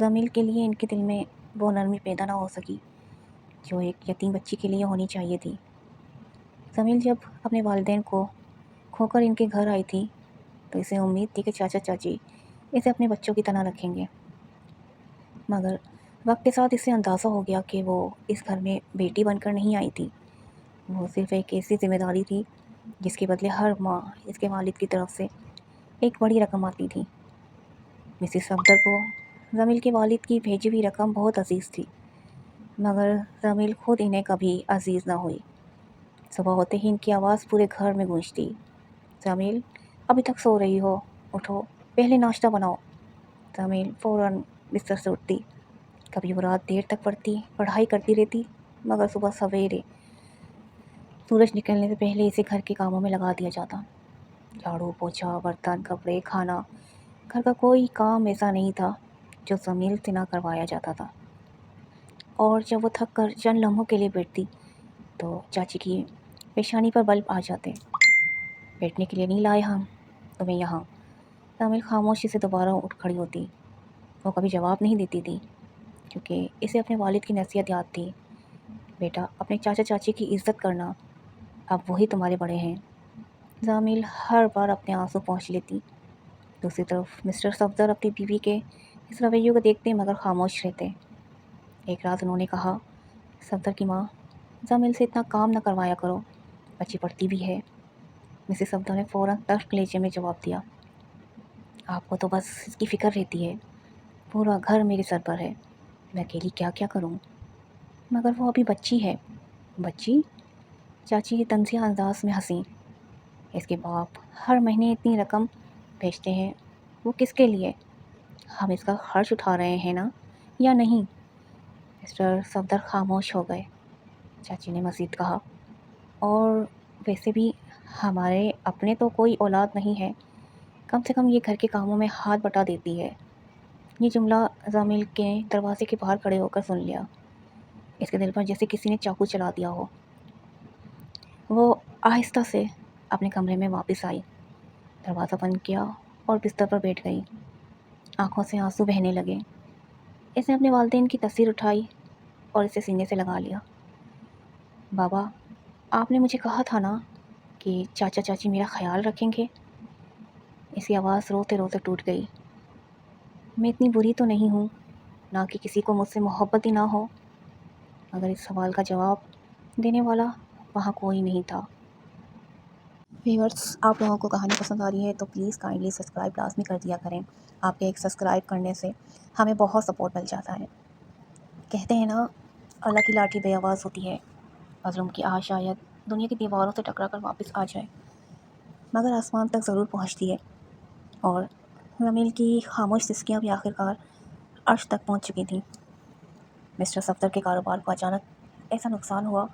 ضمیل کے لیے ان کے دل میں وہ نرمی پیدا نہ ہو سکی جو ایک یتیم بچی کے لیے ہونی چاہیے تھی۔ ضمیل جب اپنے والدین کو کھو کر ان کے گھر آئی تھی تو اسے امید تھی کہ چاچا چاچی اسے اپنے بچوں کی طرح رکھیں گے، مگر وقت کے ساتھ اسے اندازہ ہو گیا کہ وہ اس گھر میں بیٹی بن کر نہیں آئی تھی، وہ صرف ایک ایسی ذمہ داری تھی جس کے بدلے ہر ماہ اس کے والد کی طرف سے ایک بڑی رقم آتی تھی۔ مسز صفدر کو ضمیل کے والد کی بھیجی ہوئی رقم بہت عزیز تھی، مگر ضمیل خود انہیں کبھی عزیز نہ ہوئی۔ صبح ہوتے ہی ان کی آواز پورے گھر میں گونجتی، ضمیل ابھی تک سو رہی ہو، اٹھو پہلے ناشتہ بناؤ۔ ضمیل فوراً بستر سے اٹھتی، کبھی وہ رات دیر تک پڑھائی کرتی رہتی، مگر صبح سویرے سورج نکلنے سے پہلے اسے گھر کے کاموں میں لگا دیا جاتا۔ جھاڑو، پوچھا، برتن، کپڑے، کھانا، گھر کا کوئی کام ایسا نہیں تھا جو ضمیل سے نہ کروایا جاتا تھا۔ اور جب وہ تھک کر چند لمحوں کے لیے بیٹھتی تو چاچی کی پیشانی پر بل آ جاتے۔ بیٹھنے کے لیے نہیں لائے ہم تمہیں یہاں۔ ضمیل خاموشی سے دوبارہ اٹھ کھڑی ہوتی۔ وہ کبھی جواب نہیں دیتی تھی کیونکہ اسے اپنے والد کی نصیحت یاد تھی، بیٹا اپنے چاچا چاچی کی عزت کرنا، اب وہی تمہارے بڑے ہیں۔ ضمیل ہر بار اپنے آنسو پوچھ لیتی۔ دوسری طرف مسٹر صفدر اپنی بیوی کے اس رویے کو دیکھتے مگر خاموش رہتے۔ ایک رات انہوں نے کہا، صفدر کی ماں، ضمیل سے اتنا کام نہ کروایا کرو، بچی پڑھتی بھی ہے۔ مسز صفدر نے فوراً تلخ لہجے میں جواب دیا، آپ کو تو بس اس کی فکر رہتی ہے، پورا گھر میرے سر پر ہے، میں اکیلی کیا کیا کروں۔ مگر وہ ابھی بچی ہے۔ بچی؟ چاچی طنزیہ انداز میں ہنسی۔ اس کے باپ ہر مہینے اتنی رقم بھیجتے ہیں، وہ کس کے لیے؟ ہم اس کا خرچ اٹھا رہے ہیں نا، یا نہیں؟ مسٹر صفدر خاموش ہو گئے۔ چاچی نے مزید کہا، اور ویسے بھی ہمارے اپنے تو کوئی اولاد نہیں ہے، کم سے کم یہ گھر کے کاموں میں ہاتھ بٹا دیتی ہے۔ یہ جملہ ضمیل کے دروازے کے باہر کھڑے ہو کر سن لیا۔ اس کے دل پر جیسے کسی نے چاقو چلا دیا ہو۔ وہ آہستہ سے اپنے کمرے میں واپس آئی، دروازہ بند کیا اور بستر پر بیٹھ گئی۔ آنکھوں سے آنسو بہنے لگے۔ اس نے اپنے والدین کی تصویر اٹھائی اور اسے سینے سے لگا لیا۔ بابا، آپ نے مجھے کہا تھا نا کہ چاچا چاچی میرا خیال رکھیں گے۔ اس کی آواز روتے روتے ٹوٹ گئی۔ میں اتنی بری تو نہیں ہوں، نہ کہ کسی کو مجھ سے محبت ہی نہ ہو، مگر اس سوال کا جواب دینے والا وہاں کوئی نہیں تھا۔ ویورز، آپ لوگوں کو کہانی پسند آ رہی ہے تو پلیز کائنڈلی سبسکرائب لازمی کر دیا کریں۔ آپ کے ایک سبسکرائب کرنے سے ہمیں بہت سپورٹ مل جاتا ہے۔ کہتے ہیں نا، اللہ کی لاٹھی بے آواز ہوتی ہے، مظلوم کی آہ شاید دنیا کی دیواروں سے ٹکرا کر واپس آ جائے، مگر آسمان تک ضرور پہنچتی ہے۔ اور ضمیل کی خاموش سسکیاں بھی آخرکار عرش تک پہنچ چکی تھیں۔ مسٹر صفدر کے کاروبار کو اچانک ایسا نقصان ہوا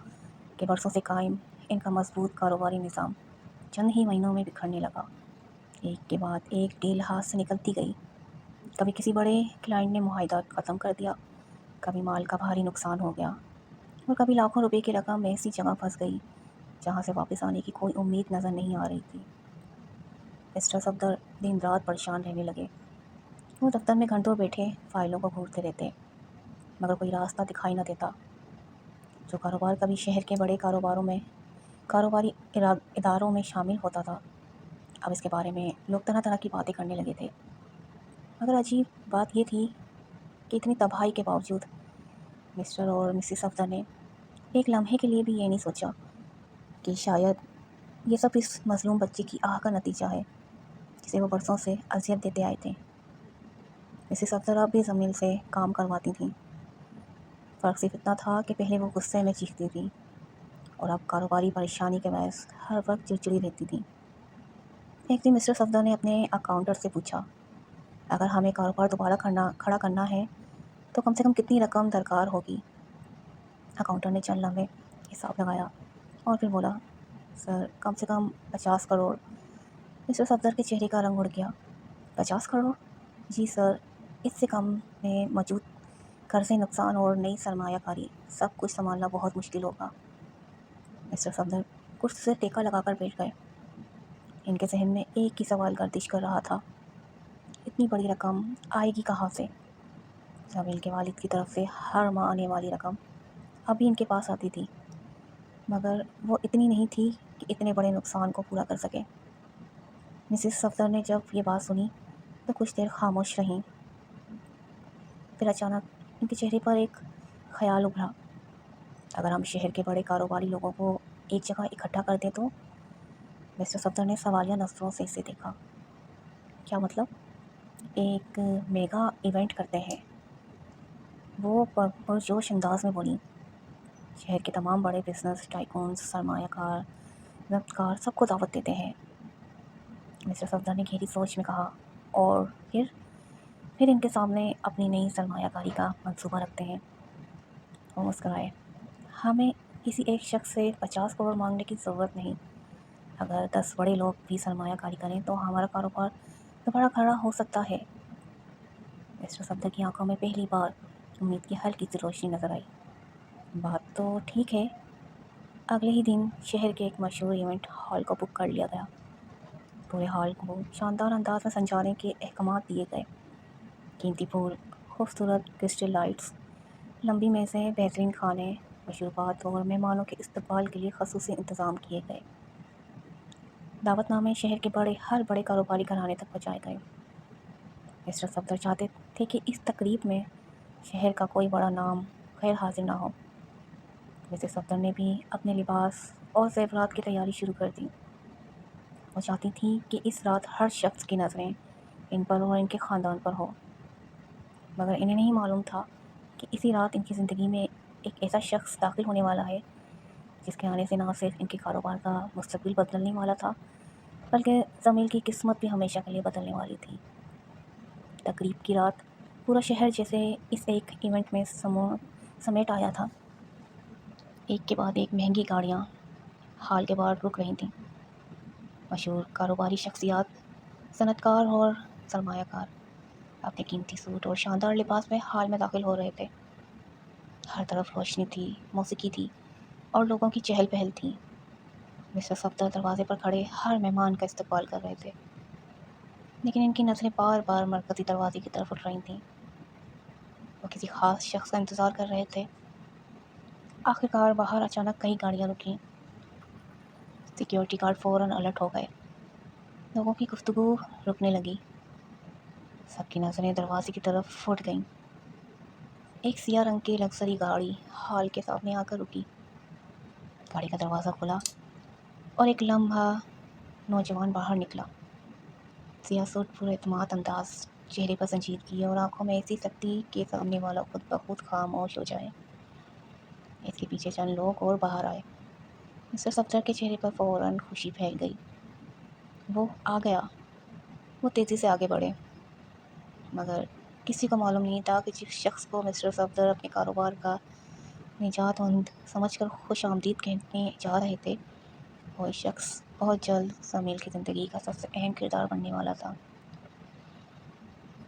کہ برسوں سے قائم ان کا مضبوط کاروباری نظام چند ہی مہینوں میں بکھرنے لگا۔ ایک کے بعد ایک ڈیل ہاتھ سے نکلتی گئی۔ کبھی کسی بڑے کلائنٹ نے معاہدہ ختم کر دیا، کبھی مال کا بھاری نقصان ہو گیا، اور کبھی لاکھوں روپے کی رقم ایسی جگہ پھنس گئی جہاں سے واپس آنے کی کوئی امید نظر نہیں آ رہی تھی۔ مسٹر صفدر دن رات پریشان رہنے لگے۔ وہ دفتر میں گھنٹوں بیٹھے فائلوں کو گھورتے رہتے، مگر کوئی راستہ دکھائی نہ دیتا۔ جو کاروبار کبھی شہر کے بڑے کاروباری اداروں میں شامل ہوتا تھا، اب اس کے بارے میں لوگ طرح طرح کی باتیں کرنے لگے تھے۔ مگر عجیب بات یہ تھی کہ اتنی تباہی کے باوجود مسٹر اور مسز صفدر نے ایک لمحے کے لیے بھی یہ نہیں سوچا کہ شاید یہ سب اس مظلوم بچی کی آہ کا نتیجہ ہے جسے وہ برسوں سے اذیت دیتے آئے تھے۔ مسز صفدر اب بھی ضمیل سے کام کرواتی تھیں۔ فرق صرف اتنا تھا کہ پہلے وہ غصے میں چیختی تھیں اور اب کاروباری پریشانی کے باعث ہر وقت چڑچڑی رہتی تھیں۔ ایک دن مسٹر صفدر نے اپنے اکاؤنٹر سے پوچھا، اگر ہمیں کاروبار دوبارہ کھڑا کرنا ہے تو کم سے کم کتنی رقم درکار ہوگی؟ اکاؤنٹر نے چند لمحے حساب لگایا اور پھر بولا، سر کم سے کم 50 کروڑ۔ مسٹر صفدر کے چہرے کا رنگ اڑ گیا۔ 50 کروڑ؟ جی سر، اس سے کم میں موجود قرضے، نقصان اور نئی سرمایہ کاری سب کچھ سنبھالنا بہت مشکل ہوگا۔ مسٹر صفدر کرسی سے ٹیکا لگا کر بیٹھ گئے۔ ان کے ذہن میں ایک ہی سوال گردش کر رہا تھا، اتنی بڑی رقم آئے گی کہاں سے؟ جمیل کے والد کی طرف سے ہر ماہ آنے والی رقم اب بھی ان کے پاس آتی تھی، مگر وہ اتنی نہیں تھی کہ اتنے بڑے نقصان کو پورا کر سکے۔ مسز صفدر نے جب یہ بات سنی تو کچھ دیر خاموش رہیں، پھر اچانک ان کے چہرے پر ایک خیال ابھرا۔ اگر ہم شہر کے بڑے کاروباری لوگوں کو ایک جگہ اکٹھا کر دیں تو؟ مسٹر صفدر نے سوالیہ نظروں سے اسے دیکھا۔ کیا مطلب؟ ایک میگا ایونٹ کرتے ہیں، وہ پرجوش انداز میں بولی۔ شہر کے تمام بڑے بزنس ٹائکونز، سرمایہ کار، ضبط کار سب کو دعوت دیتے ہیں۔ مسٹر صفدر نے گہری سوچ میں کہا، اور پھر ان کے سامنے اپنی نئی سرمایہ کاری کا منصوبہ رکھتے ہیں۔ وہ مسکرائے۔ ہمیں کسی ایک شخص سے 50 کروڑ مانگنے کی ضرورت نہیں۔ اگر 10 بڑے لوگ بھی سرمایہ کاری کریں تو ہمارا کاروبار دوبارہ کھڑا ہو سکتا ہے۔ مسٹر صفدر کی آنکھوں میں پہلی بار امید کی ہلکی سی روشنی نظر آئی۔ بات تو ٹھیک ہے۔ اگلے ہی دن شہر کے ایک مشہور ایونٹ ہال کو بک کر لیا گیا۔ پورے ہال کو شاندار انداز میں سجانے کے احکامات دیے گئے۔ قیمتی پھول، خوبصورت کرسٹل لائٹس، لمبی میزیں، بہترین کھانے، مشروبات اور مہمانوں کے استقبال کے لیے خصوصی انتظام کیے گئے۔ دعوت نامے شہر کے ہر بڑے کاروباری گھرانے تک پہنچائے گئے۔ مسٹر صفدر چاہتے تھے کہ اس تقریب میں شہر کا کوئی بڑا نام غیر حاضر نہ ہو۔ مسز صفدر نے بھی اپنے لباس اور زیورات کی تیاری شروع کر دی۔ وہ چاہتی تھی کہ اس رات ہر شخص کی نظریں ان پر اور ان کے خاندان پر ہو، مگر انہیں نہیں معلوم تھا کہ اسی رات ان کی زندگی میں ایک ایسا شخص داخل ہونے والا ہے جس کے آنے سے نہ صرف ان کے کاروبار کا مستقبل بدلنے والا تھا بلکہ زمیل کی قسمت بھی ہمیشہ کے لیے بدلنے والی تھی۔ تقریب کی رات پورا شہر جیسے اس ایک ایونٹ میں سمیٹ آیا تھا۔ ایک کے بعد ایک مہنگی گاڑیاں ہال کے باہر رک رہی تھیں۔ مشہور کاروباری شخصیات، صنعت کار اور سرمایہ کار اپنے قیمتی سوٹ اور شاندار لباس میں ہال میں داخل ہو رہے تھے۔ ہر طرف روشنی تھی، موسیقی تھی اور لوگوں کی چہل پہل تھی۔ مسٹر صفدر دروازے پر کھڑے ہر مہمان کا استقبال کر رہے تھے، لیکن ان کی نظریں بار بار مرکزی دروازے کی طرف اٹھ رہی تھیں۔ وہ کسی خاص شخص کا انتظار کر رہے تھے۔ آخرکار باہر اچانک کئی گاڑیاں رکیں۔ سیکیورٹی گارڈ فوراً الرٹ ہو گئے۔ لوگوں کی گفتگو رکنے لگی۔ سب کی نظریں دروازے کی طرف اٹھ گئیں۔ ایک سیاہ رنگ کی لگژری گاڑی ہال کے سامنے آ کر رکی۔ گاڑی کا دروازہ کھلا اور ایک لمبا نوجوان باہر نکلا۔ سیاہ سوٹ، پر اعتماد انداز، چہرے پر سنجیدگی اور آنکھوں میں ایسی سختی کہ سامنے والا خود بخود خاموش ہو جائے۔ اس کے پیچھے چند لوگ اور باہر آئے۔ مسٹر صفدر کے چہرے پر فوراً خوشی پھیل گئی۔ وہ آ گیا۔ وہ تیزی سے آگے بڑھے، مگر کسی کو معلوم نہیں تھا کہ جس شخص کو مسٹر صفدر اپنے کاروبار کا نجات دہند سمجھ کر خوش آمدید کہنے جا رہے تھے، وہ شخص بہت جلد زمیل کی زندگی کا سب سے اہم کردار بننے والا تھا۔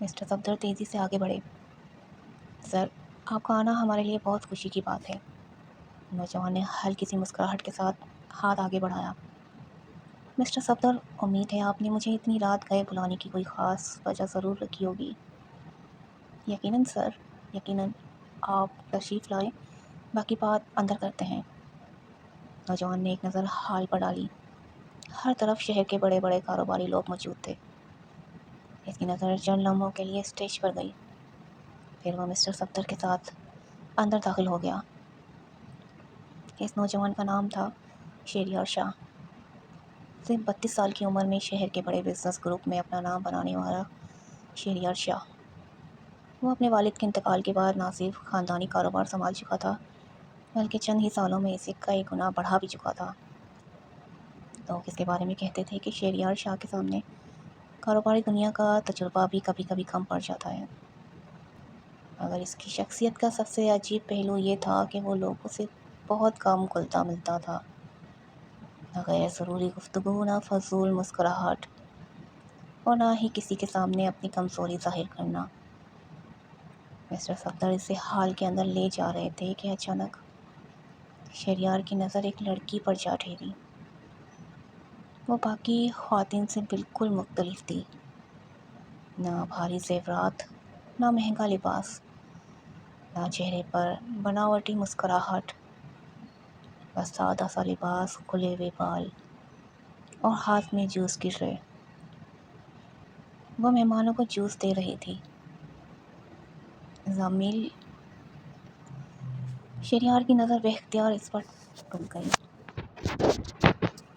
مسٹر صفدر تیزی سے آگے بڑھے۔ سر، آپ کا آنا ہمارے لیے بہت خوشی کی بات ہے۔ نوجوان نے ہلکی سی مسکراہٹ کے ساتھ ہاتھ آگے بڑھایا۔ مسٹر صفدر، امید ہے آپ نے مجھے اتنی رات گئے بلانے کی کوئی خاص وجہ ضرور رکھی ہوگی۔ یقیناً سر، یقیناً، آپ تشریف لائیں، باقی بات اندر کرتے ہیں۔ نوجوان نے ایک نظر ہال پر ڈالی۔ ہر طرف شہر کے بڑے بڑے کاروباری لوگ موجود تھے۔ اس کی نظر چند لمحوں کے لیے اسٹیج پر گئی، پھر وہ مسٹر صفدر کے ساتھ اندر داخل ہو گیا۔ اس نوجوان کا نام تھا شہریار شاہ۔ صرف 32 سال کی عمر میں شہر کے بڑے بزنس گروپ میں اپنا نام بنانے والا شہریار شاہ۔ وہ اپنے والد کے انتقال کے بعد نہ صرف خاندانی کاروبار سنبھال چکا تھا بلکہ چند ہی سالوں میں اسے کئی گنا بڑھا بھی چکا تھا۔ لوگ اس کے بارے میں کہتے تھے کہ شہریار شاہ کے سامنے کاروباری دنیا کا تجربہ بھی کبھی کبھی کم پڑ جاتا ہے، مگر اس کی شخصیت کا سب سے عجیب پہلو یہ تھا کہ وہ لوگوں سے بہت کم گھلتا ملتا تھا۔ نہ غیر ضروری گفتگو، نہ فضول مسکراہٹ، اور نہ ہی کسی کے سامنے اپنی کمزوری ظاہر کرنا۔ مسٹر صفدر اسے ہال کے اندر لے جا رہے تھے کہ اچانک شہریار کی نظر ایک لڑکی پر جا ٹھہری۔ وہ باقی خواتین سے بالکل مختلف تھی۔ نہ بھاری زیورات، نہ مہنگا لباس، نہ چہرے پر بناوٹی مسکراہٹ، بس سادہ سا لباس، کھلے ہوئے بال اور ہاتھ میں جوس کی ٹرے۔ وہ مہمانوں کو جوس دے رہی تھی۔ زمیل شہریار کی نظر بے اختیار اس پر ٹک گئی۔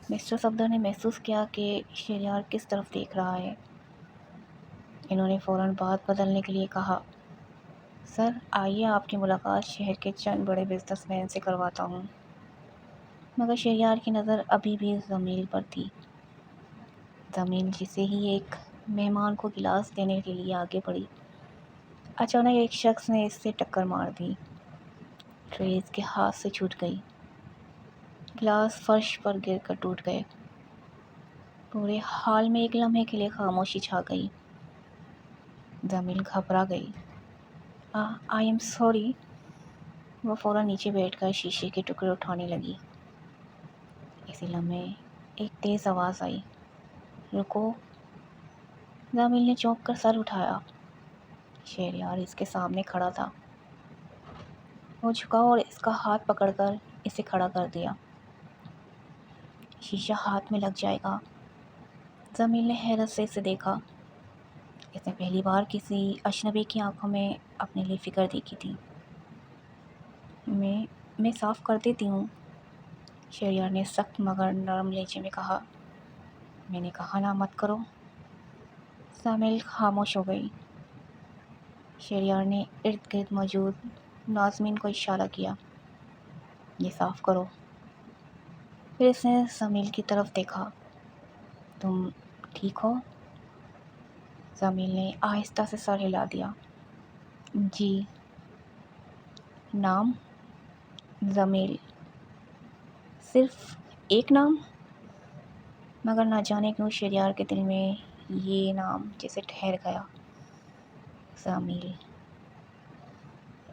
مسٹر صفدر نے محسوس کیا کہ شہریار کس طرف دیکھ رہا ہے۔ انہوں نے فوراً بات بدلنے کے لیے کہا، سر آئیے آپ کی ملاقات شہر کے چند بڑے بزنس مین سے کرواتا ہوں۔ مگر شہریار کی نظر ابھی بھی زمیل پر تھی۔ زمیل جسے ہی ایک مہمان کو گلاس دینے کے لیے آگے بڑھی، اچانک ایک شخص نے اس سے ٹکر مار دی۔ ٹرے اس کے ہاتھ سے چھوٹ گئی، گلاس فرش پر گر کر ٹوٹ گئے۔ پورے ہال میں ایک لمحے کے لیے خاموشی چھا گئی۔ زمیل گھبرا گئی۔ I am sorry. وہ فوراً نیچے بیٹھ کر شیشے کے ٹکڑے اٹھانے لگی۔ اسی لمحے ایک تیز آواز آئی، رکو۔ زمیل نے چونک کر سر اٹھایا۔ شہریار اس کے سامنے کھڑا تھا۔ وہ جھکا اور اس کا ہاتھ پکڑ کر اسے کھڑا کر دیا۔ شیشہ ہاتھ میں لگ جائے گا۔ زمیل نے حیرت سے اسے دیکھا۔ اس نے پہلی بار کسی اجنبی کی آنکھوں میں اپنے لیے فکر دیکھی تھی۔ میں صاف کر دیتی ہوں، شہریار نے سخت مگر نرم لہجے میں کہا۔ میں نے کہا نا مت کرو۔ زمیل خاموش ہو گئی۔ شہریار نے ارد گرد موجود ناظمین کو اشارہ کیا، یہ صاف کرو۔ پھر اس نے زمیل کی طرف دیکھا، تم ٹھیک ہو؟ زمیل نے آہستہ سے سر ہلا دیا۔ جی۔ نام؟ زمیل۔ صرف ایک نام؟ مگر نہ جانے کیوں شہریار کے دل میں یہ نام جیسے ٹھہر گیا، زمیل۔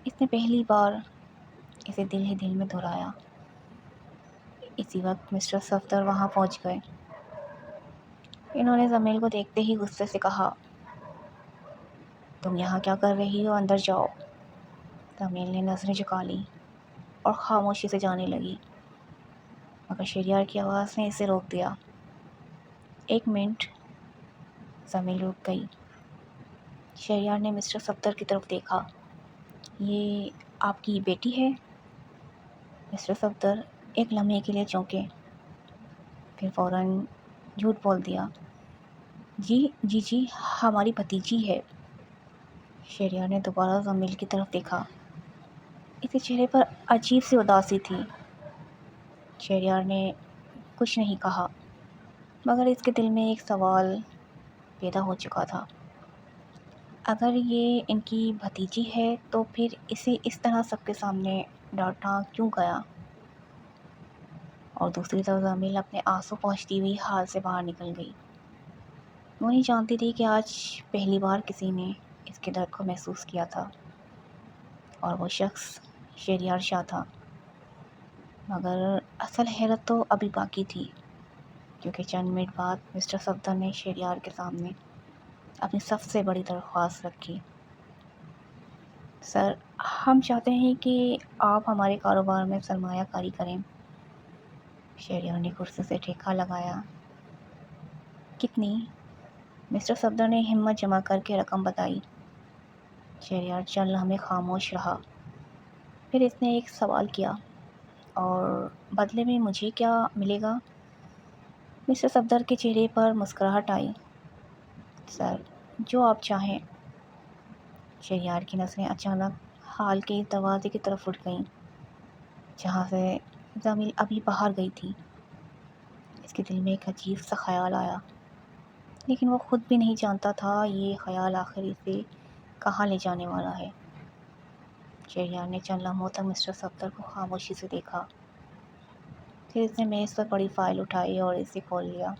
اس نے پہلی بار اسے دل ہی دل میں دہرایا۔ اسی وقت مسٹر صفدر وہاں پہنچ گئے۔ انہوں نے زمیل کو دیکھتے ہی غصے سے کہا، تم یہاں کیا کر رہی ہو؟ اندر جاؤ۔ زمیل نے نظریں جھکا لیں اور خاموشی سے جانے لگی، مگر شہریار کی آواز نے اسے روک دیا۔ ایک منٹ۔ زمیل رک گئی۔ شہریار نے مسٹر صفدر کی طرف دیکھا، یہ آپ کی بیٹی ہے؟ مسٹر صفدر ایک لمحے کے لیے چونکے، پھر فوراً جھوٹ بول دیا، جی ہماری بھتیجی ہے۔ شہریار نے دوبارہ زمیل کی طرف دیکھا۔ اس کے چہرے پر عجیب سی اداسی تھی۔ شہریار نے کچھ نہیں کہا، مگر اس کے دل میں ایک سوال پیدا ہو چکا تھا۔ اگر یہ ان کی بھتیجی ہے تو پھر اسے اس طرح سب کے سامنے ڈانٹا کیوں گیا؟ اور دوسری طرف زمیل اپنے آنسو پوچھتی ہوئی ہال سے باہر نکل گئی۔ وہ نہیں جانتی تھی کہ آج پہلی بار کسی نے اس کے درد کو محسوس کیا تھا، اور وہ شخص شہریار شاہ تھا۔ مگر اصل حیرت تو ابھی باقی تھی، کیونکہ چند منٹ بعد مسٹر صفدر نے شہریار کے سامنے اپنی سب سے بڑی درخواست رکھی، سر ہم چاہتے ہیں کہ آپ ہمارے کاروبار میں سرمایہ کاری کریں۔ شہریار نے کرسی سے ٹھیکا لگایا۔ کتنی؟ مسٹر صفدر نے ہمت جمع کر کے رقم بتائی۔ شہریار چند لمحے خاموش رہا، پھر اس نے ایک سوال کیا، اور بدلے میں مجھے کیا ملے گا؟ مسٹر صفدر کے چہرے پر مسکراہٹ آئی، سر جو آپ چاہیں۔ شہریار کی نظریں اچانک ہال کے دروازے کی طرف اٹھ گئیں، جہاں سے زمیل ابھی باہر گئی تھی۔ اس کے دل میں ایک عجیب سا خیال آیا، لیکن وہ خود بھی نہیں جانتا تھا یہ خیال آخر اسے کہاں لے جانے والا ہے۔ شہریار نے چند لمحوں تک مسٹر صفدر کو خاموشی سے دیکھا، پھر اس نے میز پر پڑی فائل اٹھائی اور اسے کھول لیا۔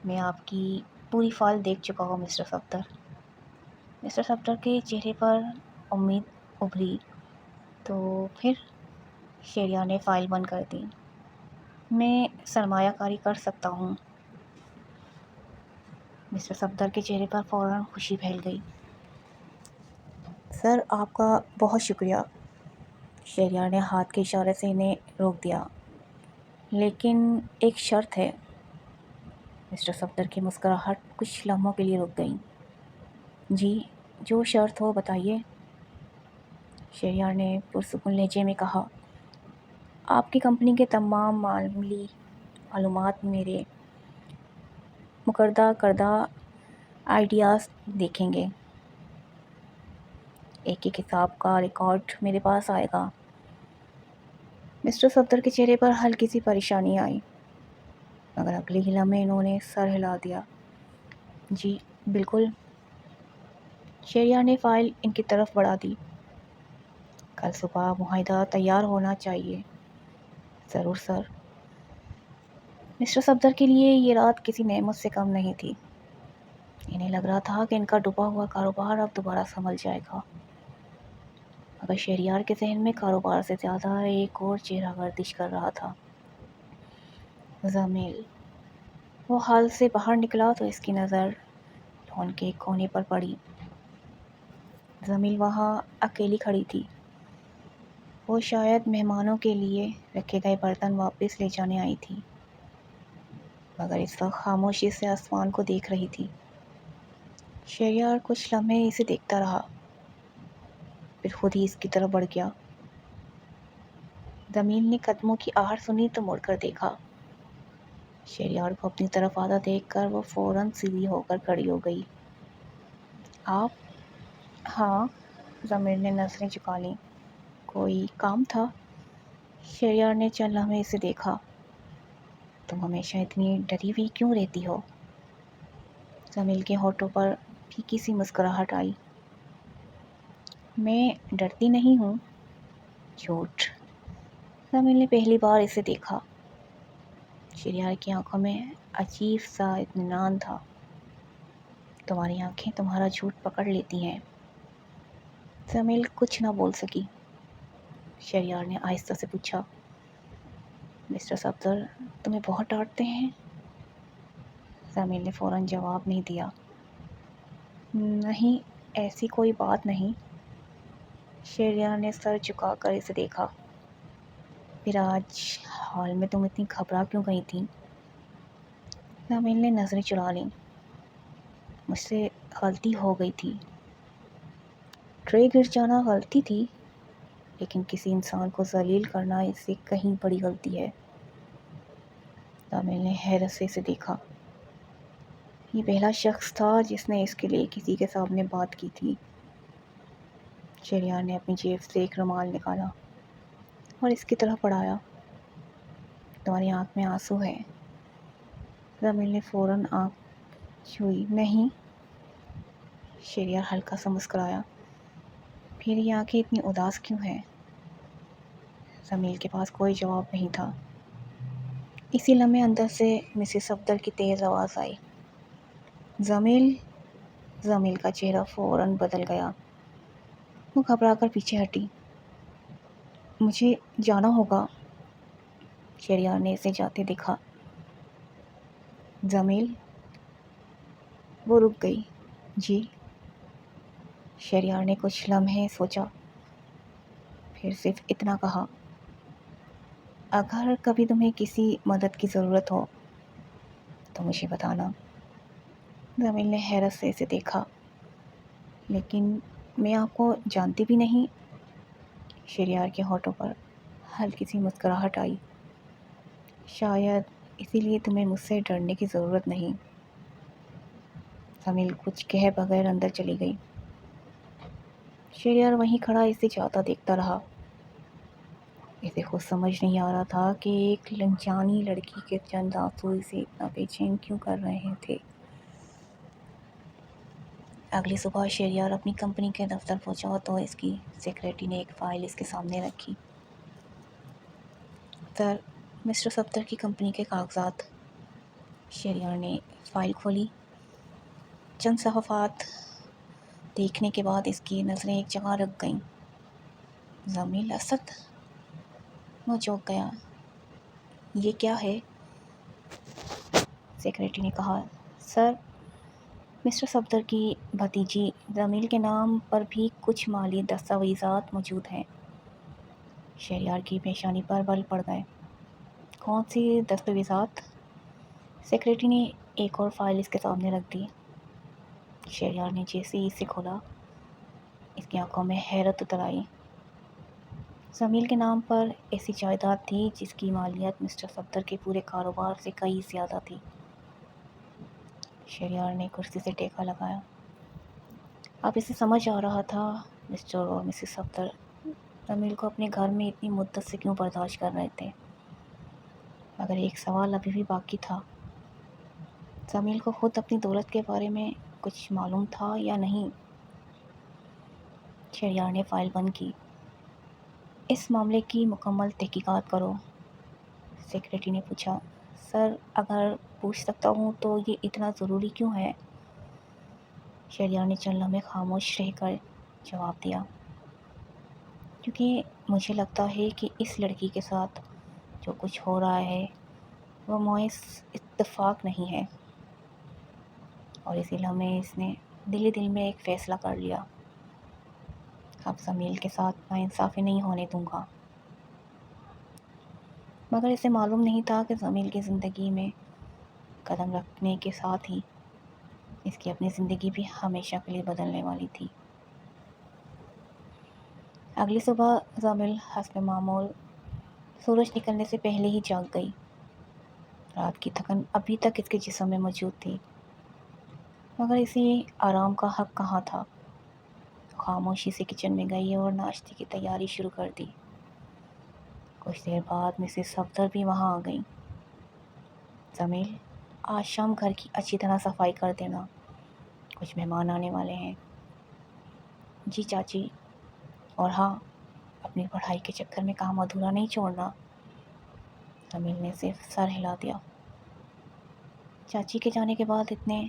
میں آپ کی پوری فائل دیکھ چکا ہوں مسٹر صفدر۔ مسٹر صفدر کے چہرے پر امید ابھری، تو پھر؟ شہریار نے فائل بند کر دی۔ میں سرمایہ کاری کر سکتا ہوں۔ مسٹر صفدر کے چہرے پر فوراً خوشی پھیل گئی۔ سر آپ کا بہت شکریہ۔ شہریار نے ہاتھ کے اشارے سے انہیں روک دیا۔ لیکن ایک شرط ہے۔ مسٹر صفدر کی مسکراہٹ کچھ لمحوں کے لیے رک گئی۔ جی جو شرط ہو بتائیے، شہریار نے پرسکون لہجے میں کہا۔ آپ کی کمپنی کے تمام مالی معلومات میرے مقررہ کردہ آئیڈیاز دیکھیں گے۔ ایک ایک حساب کا ریکارڈ میرے پاس آئے گا۔ مسٹر صفدر کے چہرے پر ہلکی سی پریشانی آئی، مگر اگلے ہی لمحے انہوں نے سر ہلا دیا۔ جی بالکل۔ شہریار نے فائل ان کی طرف بڑھا دی۔ کل صبح معاہدہ تیار ہونا چاہیے۔ ضرور سر۔ مسٹر صفدر کے لیے یہ رات کسی نعمت سے کم نہیں تھی۔ انہیں لگ رہا تھا کہ ان کا ڈوبا ہوا کاروبار اب دوبارہ سنبھل جائے گا، مگر شہریار کے ذہن میں کاروبار سے زیادہ ایک اور چہرہ گردش کر رہا تھا، زمیل۔ وہ ہال سے باہر نکلا تو اس کی نظر لان کے ایک کونے پر پڑی۔ زمیل وہاں اکیلی کھڑی تھی۔ وہ شاید مہمانوں کے لیے رکھے گئے برتن واپس لے جانے آئی تھی، مگر اس وقت خاموشی سے آسمان کو دیکھ رہی تھی۔ شہریار کچھ لمحے اسے دیکھتا رہا، پھر خود ہی اس کی طرف بڑھ گیا۔ زمیل نے قدموں کی آہٹ سنی تو مڑ کر دیکھا۔ شہریار کو اپنی طرف آتا دیکھ کر وہ فوراً سیدھی ہو کر کھڑی ہو گئی۔ آپ؟ ہاں، زمیل نے نظریں جھکا لیں۔ کوئی کام تھا؟ شہریار نے چند لمحے اسے دیکھا۔ تم ہمیشہ اتنی ڈری ہوئی کیوں رہتی ہو؟ زمیل کے ہونٹوں پر پھیکی سی مسکراہٹ آئی۔ میں ڈرتی نہیں ہوں۔ جھوٹ۔ زمیل نے پہلی بار اسے دیکھا۔ شہریار کی آنکھوں میں عجیب سا اطمینان تھا۔ تمہاری آنکھیں تمہارا جھوٹ پکڑ لیتی ہیں۔ زمیل کچھ نہ بول سکی۔ شہریار نے آہستہ سے پوچھا، مسٹر صفدر تمہیں بہت ڈانٹتے ہیں؟ زمیل نے فوراً جواب نہیں دیا۔ نہیں، ایسی کوئی بات نہیں۔ شہریار نے سر جھکا کر اسے دیکھا۔ پھر آج ہال میں تم اتنی گھبرا کیوں گئی تھی؟ زمیل نے نظریں چرا لیں۔ مجھ سے غلطی ہو گئی تھی۔ ٹرے گر جانا غلطی تھی، لیکن کسی انسان کو ذلیل کرنا اس سے کہیں بڑی غلطی ہے۔ زمیل نے حیرت سے اسے دیکھا۔ یہ پہلا شخص تھا جس نے اس کے لیے کسی کے سامنے بات کی تھی۔ شہریار نے اپنی جیب سے ایک رومال نکالا اور اس کی طرف بڑھایا۔ تمہاری آنکھ میں آنسو ہے۔ زمیل نے فوراً آنکھ چھوئی۔ نہیں۔ شہریار ہلکا سا مسکرایا۔ پھر یہ آنکھیں اتنی اداس کیوں ہیں؟ زمیل کے پاس کوئی جواب نہیں تھا۔ اسی لمحے اندر سے مسز صفدر کی تیز آواز آئی، زمیل۔ زمیل کا چہرہ فوراً بدل گیا۔ وہ گھبرا کر پیچھے ہٹی۔ مجھے جانا ہوگا۔ شہریار نے اسے جاتے دیکھا۔ زمیل؟ وہ رک گئی۔ جی؟ شہریار نے کچھ لمحے سوچا، پھر صرف اتنا کہا، اگر کبھی تمہیں کسی مدد کی ضرورت ہو تو مجھے بتانا۔ زمیل نے حیرت سے اسے دیکھا۔ لیکن میں آپ کو جانتی بھی نہیں۔ شہریار کے ہونٹوں پر ہلکی سی مسکراہٹ آئی۔ شاید اسی لیے تمہیں مجھ سے ڈرنے کی ضرورت نہیں۔ زمیل کچھ کہے بغیر اندر چلی گئی۔ شہریار وہیں کھڑا اسے جاتا دیکھتا رہا۔ اسے خود سمجھ نہیں آ رہا تھا کہ ایک انجانی لڑکی کے چند آنسو اسے اتنا بے چین کیوں کر رہے تھے۔ اگلی صبح شہریار اپنی کمپنی کے دفتر پہنچا تو اس کی سیکریٹری نے ایک فائل اس کے سامنے رکھی۔ سر، مسٹر صفدر کی کمپنی کے کاغذات۔ شہریار نے فائل کھولی۔ چند صفحات دیکھنے کے بعد اس کی نظریں ایک جگہ رک گئیں۔ زمیل اسد؟ وہ چونک گیا۔ یہ کیا ہے؟ سیکریٹری نے کہا، سر مسٹر صفدر کی بھتیجی جمیل کے نام پر بھی کچھ مالی دستاویزات موجود ہیں۔ شہریار کی پیشانی پر بل پڑ گئے۔ کون سی دستاویزات؟ سیکریٹری نے ایک اور فائل اس کے سامنے رکھ دی۔ شہریار نے جیسے ہی اسے کھولا، اس کی آنکھوں میں حیرت اتر آئی۔ جمیل کے نام پر ایسی جائیداد تھی جس کی مالیت مسٹر صفدر کے پورے کاروبار سے کئی زیادہ تھی۔ شہریار نے کرسی سے ٹیکا لگایا۔ اب اسے سمجھ آ رہا تھا مسٹر اور مسز صفدر جمیل کو اپنے گھر میں اتنی مدت سے کیوں برداشت کر رہے تھے، مگر ایک سوال ابھی بھی باقی تھا۔ جمیل کو خود اپنی دولت کے بارے میں کچھ معلوم تھا یا نہیں؟ شہریار نے فائل بند کی۔ اس معاملے کی مکمل تحقیقات کرو، سیکریٹری نے پوچھا۔ سر، اگر پوچھ سکتا ہوں تو یہ اتنا ضروری کیوں ہے؟ شہریار نے چند لمحے خاموش رہ کر جواب دیا۔ کیونکہ مجھے لگتا ہے کہ اس لڑکی کے ساتھ جو کچھ ہو رہا ہے وہ محض اتفاق نہیں ہے۔ اور اسی لمحے اس نے دل میں ایک فیصلہ کر لیا۔ اب جمیل کے ساتھ ناانصافی نہیں ہونے دوں گا۔ مگر اسے معلوم نہیں تھا کہ جمیل کی زندگی میں قدم رکھنے کے ساتھ ہی اس کی اپنی زندگی بھی ہمیشہ کے لیے بدلنے والی تھی۔ اگلی صبح جمیل حسب معمول سورج نکلنے سے پہلے ہی جاگ گئی۔ رات کی تھکن ابھی تک اس کے جسم میں موجود تھی، مگر اسے آرام کا حق کہاں تھا۔ خاموشی سے کچن میں گئی اور ناشتے کی تیاری شروع کر دی۔ کچھ دیر بعد مسز صفدر بھی وہاں آ گئیں۔ جمیل، آج شام گھر کی اچھی طرح صفائی کر دینا، کچھ مہمان آنے والے ہیں۔ جی چاچی، اور ہاں، اپنی پڑھائی کے چکر میں کام ادھورا نہیں چھوڑنا۔ جمیل نے صرف سر ہلا دیا۔ چاچی کے جانے کے بعد اتنے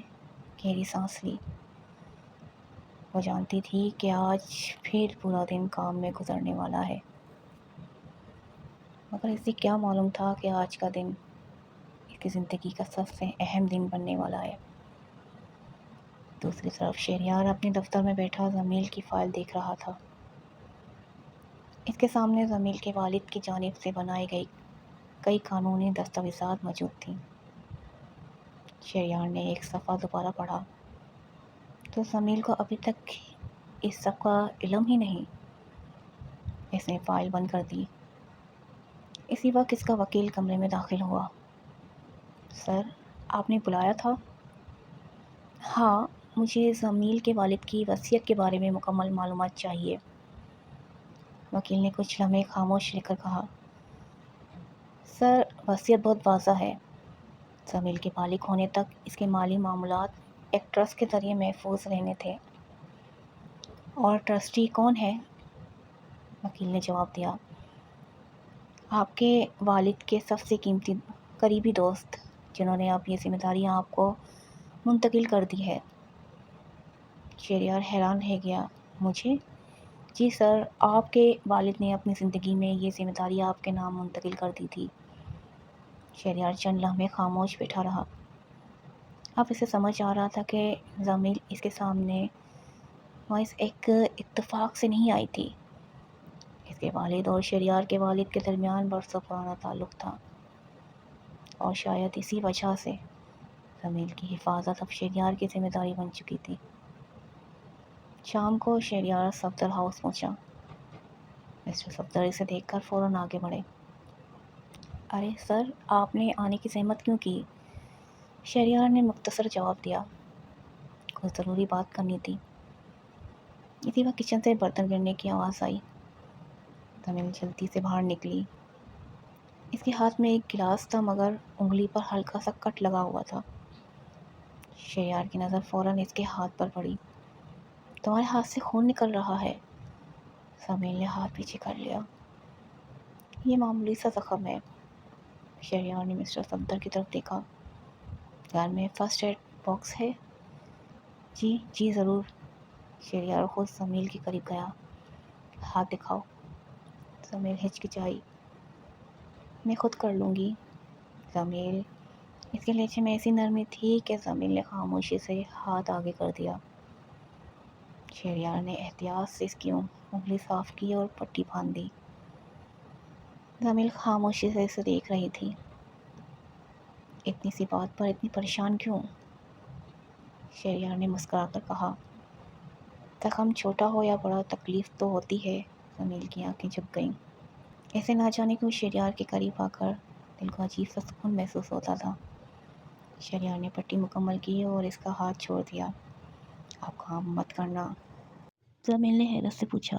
گہری سانس لی۔ وہ جانتی تھی کہ آج پھر پورا دن کام میں گزرنے والا ہے، مگر اسے کیا معلوم تھا کہ آج کا دن اس کی زندگی کا سب سے اہم دن بننے والا ہے۔ دوسری طرف شہریار اپنے دفتر میں بیٹھا جمیل کی فائل دیکھ رہا تھا۔ اس کے سامنے جمیل کے والد کی جانب سے بنائی گئی کئی قانونی دستاویزات موجود تھیں۔ شہریار نے ایک صفحہ دوبارہ پڑھا تو جمیل کو ابھی تک اس سب کا علم ہی نہیں۔ اس نے فائل بند کر دی۔ اسی وقت اس کا وکیل کمرے میں داخل ہوا۔ سر، آپ نے بلایا تھا؟ ہاں، مجھے جمیل کے والد کی وصیت کے بارے میں مکمل معلومات چاہیے۔ وکیل نے کچھ لمحے خاموش رہ کر کہا۔ سر، وصیت بہت واضح ہے۔ جمیل کے بالغ ہونے تک اس کے مالی معاملات ایک ٹرسٹ کے ذریعے محفوظ رہنے تھے۔ اور ٹرسٹی کون ہے؟ وکیل نے جواب دیا۔ آپ کے والد کے سب سے قیمتی قریبی دوست، جنہوں نے اب یہ ذمہ داریاں آپ کو منتقل کر دی ہے۔ شہریار حیران رہ گیا۔ مجھے؟ جی سر، آپ کے والد نے اپنی زندگی میں یہ ذمہ داریاں آپ کے نام منتقل کر دی تھی۔ شہریار چند لمحے خاموش بیٹھا رہا۔ اب اسے سمجھ آ رہا تھا کہ جمیل اس کے سامنے محض ایک اتفاق سے نہیں آئی تھی۔ اس کے والد اور شہریار کے والد کے درمیان برسوں پرانا تعلق تھا، اور شاید اسی وجہ سے جمیل کی حفاظت اب شہریار کی ذمہ داری بن چکی تھی۔ شام کو شہریار صفدر ہاؤس پہنچا۔ مسٹر صفدر اسے دیکھ کر فوراً آگے بڑھے۔ ارے سر، آپ نے آنے کی زحمت کیوں کی؟ شہریار نے مختصر جواب دیا۔ کوئی ضروری بات کرنی تھی۔ اسی وقت کچن سے برتن گرنے کی آواز آئی۔ جمیل جلدی سے باہر نکلی۔ اس کے ہاتھ میں ایک گلاس تھا، مگر انگلی پر ہلکا سا کٹ لگا ہوا تھا۔ شہریار کی نظر فوراً اس کے ہاتھ پر پڑی۔ تمہارے ہاتھ سے خون نکل رہا ہے۔ جمیل نے ہاتھ پیچھے کر لیا۔ یہ معمولی سا زخم ہے۔ شہریار نے مسٹر صفدر کی طرف دیکھا۔ گھر میں فرسٹ ایڈ باکس ہے؟ جی ضرور۔ شہریار خود جمیل کے قریب گیا۔ ہاتھ دکھاؤ۔ جمیل ہچکچائی۔ میں خود کر لوں گی۔ جمیل اس کے لہجے میں ایسی نرمی تھی کہ زمین نے خاموشی سے ہاتھ آگے کر دیا۔ شہریار نے احتیاط سے اس کی انگلی صاف کی اور پٹی باندھ دی۔ زمین خاموشی سے اسے دیکھ رہی تھی۔ اتنی سی بات پر اتنی پریشان کیوں؟ شہریار نے مسکرا کر کہا۔ زخم چھوٹا ہو یا بڑا تکلیف تو ہوتی ہے۔ زمین کی آنکھیں جھک گئیں۔ ایسے نہ جانے کیوں شہریار کے قریب آ کر دل کو عجیب سا سکون محسوس ہوتا تھا۔ شہریار نے پٹی مکمل کی اور اس کا ہاتھ چھوڑ دیا۔ آپ کام مت کرنا، زمین نے حیرت سے پوچھا۔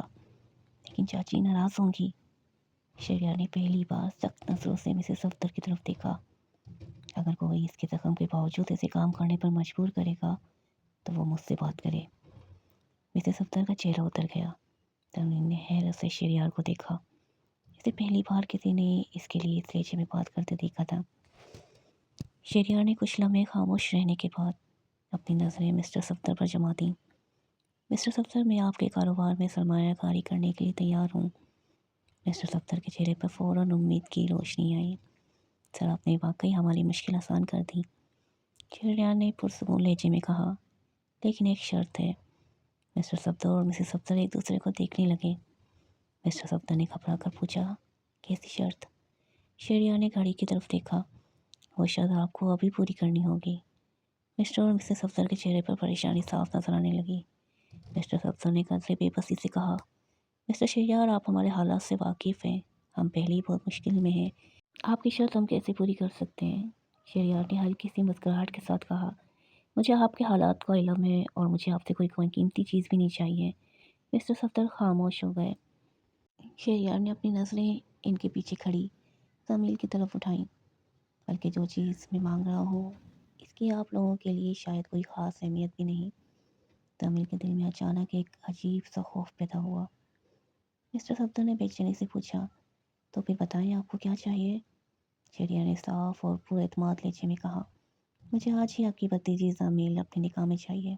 لیکن چاچی ناراض ہوں گی۔ شہریار نے پہلی بار سخت نظروں سے مسز صفدر کی طرف دیکھا۔ اگر کوئی اس کے زخم کے باوجود اسے کام کرنے پر مجبور کرے گا تو وہ مجھ سے بات کرے۔ مسز صفدر کا چہرہ اتر گیا۔ زمین نے حیرت سے شہریار کو دیکھا۔ اسے پہلی بار کسی نے اس کے لیے اس لہجے میں بات کرتے دیکھا تھا۔ شہریار نے کچھ لمحے خاموش رہنے کے بعد اپنی نظریں مسٹر صفدر پر جما دیں۔ مسٹر صفدر، میں آپ کے کاروبار میں سرمایہ کاری کرنے کے لیے تیار ہوں۔ مسٹر صفدر کے چہرے پر فوراً امید کی روشنی آئی۔ سر، آپ نے واقعی ہماری مشکل آسان کر دی، شہریار نے پرسکون لہجے میں کہا۔ لیکن ایک شرط ہے۔ مسٹر صفدر اور مسز صفدر ایک دوسرے کو دیکھنے لگے۔ مسٹر صفدر نے گھبرا کر پوچھا، کیسی شرط؟ شہریار نے گھڑی کی طرف دیکھا۔ وہ شرط آپ کو ابھی پوری کرنی ہوگی۔ مسٹر اور مسز صفدر کے چہرے پر پریشانی صاف نظر آنے لگی۔ مسٹر صفدر نے قدرے بے بسی سے کہا، مسٹر شہریار، آپ ہمارے حالات سے واقف ہیں۔ ہم پہلے ہی بہت مشکل میں ہیں۔ آپ کی شرط ہم کیسے پوری کر سکتے ہیں؟ شہریار نے ہلکی سی مسکراہٹ کے ساتھ کہا، مجھے آپ کے حالات کا علم ہے اور مجھے آپ سے کوئی قیمتی چیز بھی نہیں چاہیے۔ مسٹر صفدر خاموش ہو گئے۔ شہریار نے اپنی نظریں ان کے پیچھے کھڑی زمین کی طرف اٹھائیں۔ بلکہ جو چیز میں مانگ رہا ہوں اس کی آپ لوگوں کے لیے شاید کوئی خاص اہمیت بھی نہیں۔ زمین کے دل میں اچانک ایک عجیب سا خوف پیدا ہوا۔ مسٹر صفدر نے بے چینی سے پوچھا، تو پھر بتائیں آپ کو کیا چاہیے؟ شہریار نے صاف اور پورے اعتماد لہجے میں کہا، مجھے آج ہی آپ کی بھتیجی زمین اپنے نکاح میں چاہیے۔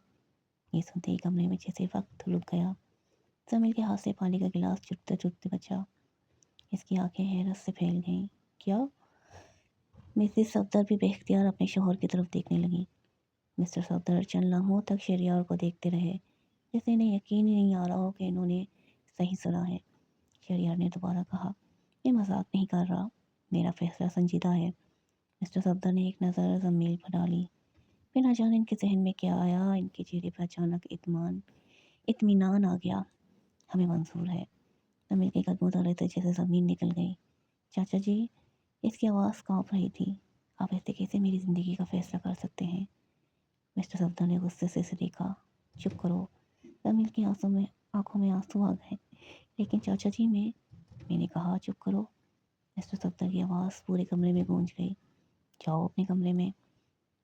یہ سنتے ہی کمرے میں جیسے وقت رک گیا۔ زمین کے ہاتھ سے پانی کا گلاس چٹتے چٹتے بچا۔ اس کی آنکھیں حیرت سے پھیل گئیں۔ کیا؟ مسز صفدر بھی بے اختیار اپنے شوہر کی طرف دیکھنے لگی۔ مسٹر صفدر چند لمحوں تک شہریار کو دیکھتے رہے، جیسے انہیں یقین ہی نہیں آ رہا ہو کہ انہوں نے صحیح سنا ہے۔ شہریار نے دوبارہ کہا، میں مذاق نہیں کر رہا، میرا فیصلہ سنجیدہ ہے۔ مسٹر صفدر نے ایک نظر زمین پر ڈالی، پھر نہ جانے ان کے ذہن میں کیا آیا، ان کے چہرے پر اچانک اطمینان آ گیا۔ ہمیں منظور ہے۔ زمین کے قدموں تلے سے جیسے زمین نکل گئی۔ چاچا جی، اس کی آواز کانپ رہی تھی، آپ ایسے کیسے میری زندگی کا فیصلہ کر سکتے ہیں؟ مسٹر صفدر نے غصے سے اسے دیکھا۔ چپ کرو۔ زمین کی آنکھوں میں آنسو آ گئے۔ لیکن چاچا جی، میں نے کہا چپ کرو۔ مسٹر صفدر کی آواز پورے کمرے میں گونج گئی۔ جاؤ اپنے کمرے میں۔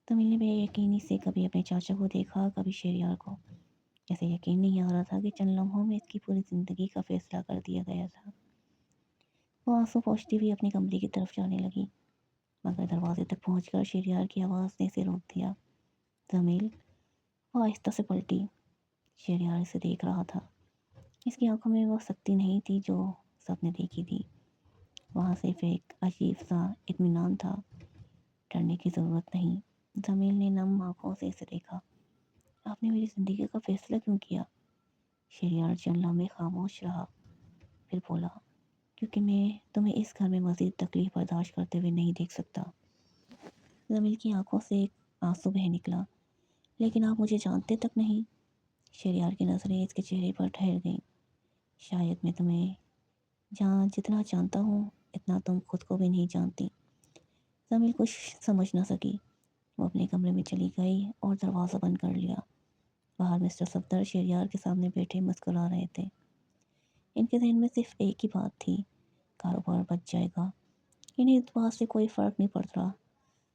زمین نے بے یقینی سے کبھی اپنے چاچا کو دیکھا، کبھی شہریار کو۔ جیسے یقین نہیں آ رہا تھا کہ چند لمحوں میں اس کی پوری زندگی کا فیصلہ کر دیا گیا تھا۔ وہ آنسو پوچھتی ہوئی اپنے کمرے کی طرف جانے لگی، مگر دروازے تک پہنچ کر شہریار کی آواز نے اسے روک دیا۔ زمین، وہ آہستہ سے پلٹی۔ شہریار اسے دیکھ رہا تھا۔ اس کی آنکھوں میں وہ سختی نہیں تھی جو سب نے دیکھی تھی۔ وہاں صرف ایک عجیب سا اطمینان تھا۔ ڈرنے کی ضرورت نہیں۔ زمین نے نم آنکھوں سے اسے دیکھا۔ آپ نے میری زندگی کا فیصلہ کیوں کیا؟ شہریار چند لمحے خاموش رہا، پھر بولا، کیونکہ میں تمہیں اس گھر میں مزید تکلیف برداشت کرتے ہوئے نہیں دیکھ سکتا۔ زمین کی آنکھوں سے ایک آنسو بہہ نکلا۔ لیکن آپ مجھے جانتے تک نہیں۔ شہریار کی نظریں اس کے چہرے پر ٹھہر گئیں۔ شاید میں تمہیں جتنا جانتا ہوں اتنا تم خود کو بھی نہیں جانتی۔ زمین کچھ سمجھ نہ سکی۔ وہ اپنے کمرے میں چلی گئی اور دروازہ بند کر لیا۔ باہر مسٹر صفدر شہریار کے سامنے بیٹھے مسکرا رہے تھے۔ ان کے ذہن میں صرف ایک ہی بات تھی، کاروبار بچ جائے گا۔ انہیں اس بات سے کوئی فرق نہیں پڑ رہا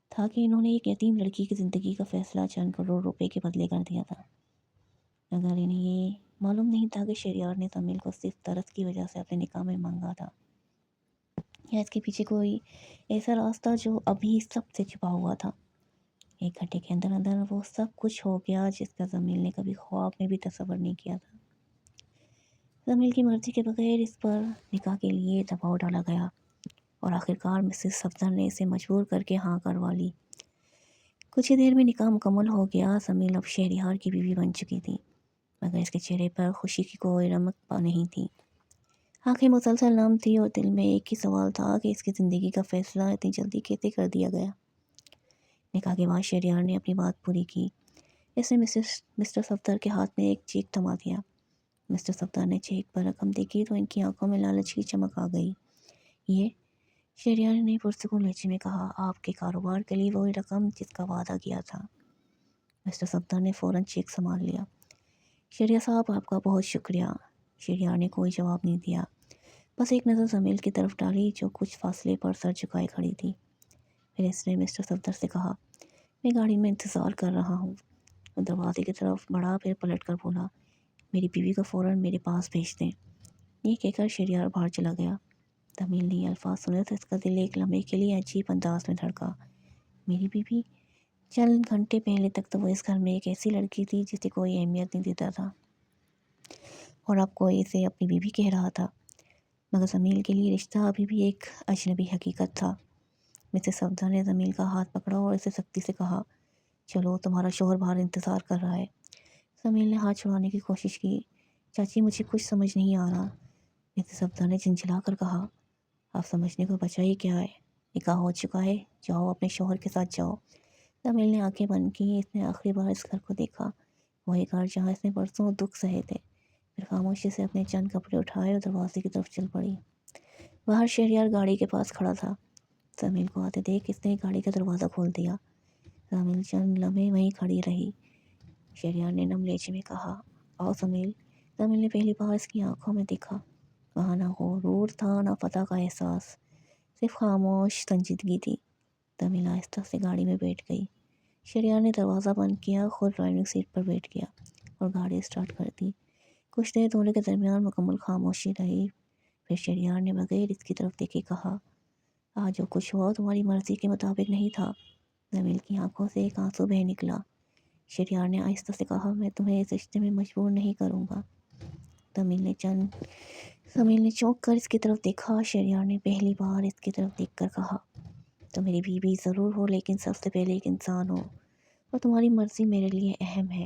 تھا کہ انہوں نے ایک یتیم لڑکی کی زندگی کا فیصلہ چند کروڑ روپے کے بدلے کر دیا تھا، مگر انہیں یہ معلوم نہیں تھا کہ شہریار نے زمین کو صرف طرز کی وجہ سے اپنے نکاح میں مانگا تھا، یا اس کے پیچھے کوئی ایسا راستہ جو ابھی سب سے چھپا ہوا تھا۔ ایک گھنٹے کے اندر اندر وہ سب کچھ ہو گیا جس کا زمین نے کبھی خواب میں بھی تصور نہیں کیا تھا۔ زمین کی مرضی کے بغیر اس پر نکاح کے لیے دباؤ ڈالا گیا اور آخرکار مسز صفدر نے اسے مجبور کر کے ہاں کروا لی۔ کچھ ہی دیر میں نکاح مکمل ہو گیا۔ سمیل اب شہریار کی بیوی بن چکی تھی، مگر اس کے چہرے پر خوشی کی کوئی رمق نہیں تھی۔ آنکھیں مسلسل نم تھی اور دل میں ایک ہی سوال تھا کہ اس کی زندگی کا فیصلہ اتنی جلدی کیسے کر دیا گیا۔ نکاح کے بعد شہریار نے اپنی بات پوری کی۔ اس نے مسٹر صفدر کے ہاتھ میں ایک چیک تھما دیا۔ مسٹر صفدر نے چیک پر رقم دیکھی تو ان کی آنکھوں میں لالچ کی چمک آ گئی۔ یہ شہریار نے پرسکون لہجے میں کہا، آپ کے کاروبار کے لیے وہی رقم جس کا وعدہ کیا تھا۔ مسٹر صفدر نے فوراً چیک سنبھال لیا۔ شہریار صاحب، آپ کا بہت شکریہ۔ شہریار نے کوئی جواب نہیں دیا، بس ایک نظر زمیل کی طرف ڈالی جو کچھ فاصلے پر سر جھکائے کھڑی تھی۔ پھر اس نے مسٹر صفدر سے کہا، میں گاڑی میں انتظار کر رہا ہوں۔ وہ دروازے کی طرف بڑھا، پھر پلٹ کر بولا، میری بیوی کو فوراً میرے پاس بھیج دیں۔ یہ کہہ کر شہریار باہر چلا گیا۔ زمیل نے یہ الفاظ سنے تو اس کا دل ایک لمحے کے لیے عجیب انداز میں دھڑکا۔ میری بیوی؟ چند گھنٹے پہلے تک تو وہ اس گھر میں ایک ایسی لڑکی تھی جسے کوئی اہمیت نہیں دیتا تھا، اور اب کوئی اسے اپنی بیوی کہہ رہا تھا۔ مگر زمیل کے لیے رشتہ ابھی بھی ایک اجنبی حقیقت تھا۔ مسز صفدر نے زمیل کا ہاتھ پکڑا اور اسے سختی سے کہا، چلو، تمہارا شوہر باہر انتظار کر رہا ہے۔ زمیل نے ہاتھ چھڑانے کی کوشش کی۔ چاچی، مجھے کچھ سمجھ نہیں آ رہا۔ مسز صفدر نے جھنجھلا کر کہا، آپ سمجھنے کو بچا ہی کیا ہے؟ نکاح ہو چکا ہے، جاؤ اپنے شوہر کے ساتھ جاؤ۔ زمیل نے آنکھیں بند کی۔ اس نے آخری بار اس گھر کو دیکھا، وہی گھر جہاں اس نے برسوں دکھ سہے تھے۔ پھر خاموشی سے اپنے چند کپڑے اٹھائے اور دروازے کی طرف چل پڑی۔ باہر شہریار گاڑی کے پاس کھڑا تھا۔ زمیل کو آتے دیکھ اس نے گاڑی کا دروازہ کھول دیا۔ زمیل چند لمحے وہیں کھڑی رہی۔ شہریار نے نم لہجے میں کہا، آؤ زمیل۔ زمیل نے پہلی بار اس کی آنکھوں میں دیکھا۔ وہاں نہ غرور تھا، نہ فتح کا احساس، صرف خاموش سنجیدگی تھی۔ زمیل آہستہ سے گاڑی میں بیٹھ گئی۔ شہریار نے دروازہ بند کیا، خود ڈرائیونگ سیٹ پر بیٹھ گیا اور گاڑی اسٹارٹ کر دی۔ کچھ دیر دونوں کے درمیان مکمل خاموشی رہی۔ پھر شہریار نے بغیر اس کی طرف دیکھے کہا، آج جو کچھ ہوا تمہاری مرضی کے مطابق نہیں تھا۔ زمیل کی آنکھوں سے ایک آنسو بہہ نکلا۔ شہریار نے آہستہ سے کہا، میں تمہیں اس رشتے میں مجبور نہیں کروں گا۔ زمیل نے چونک کر اس کی طرف دیکھا۔ شہریار نے پہلی بار اس کی طرف دیکھ کر کہا، تو میری بیوی ضرور ہو، لیکن سب سے پہلے ایک انسان ہو، اور تمہاری مرضی میرے لیے اہم ہے۔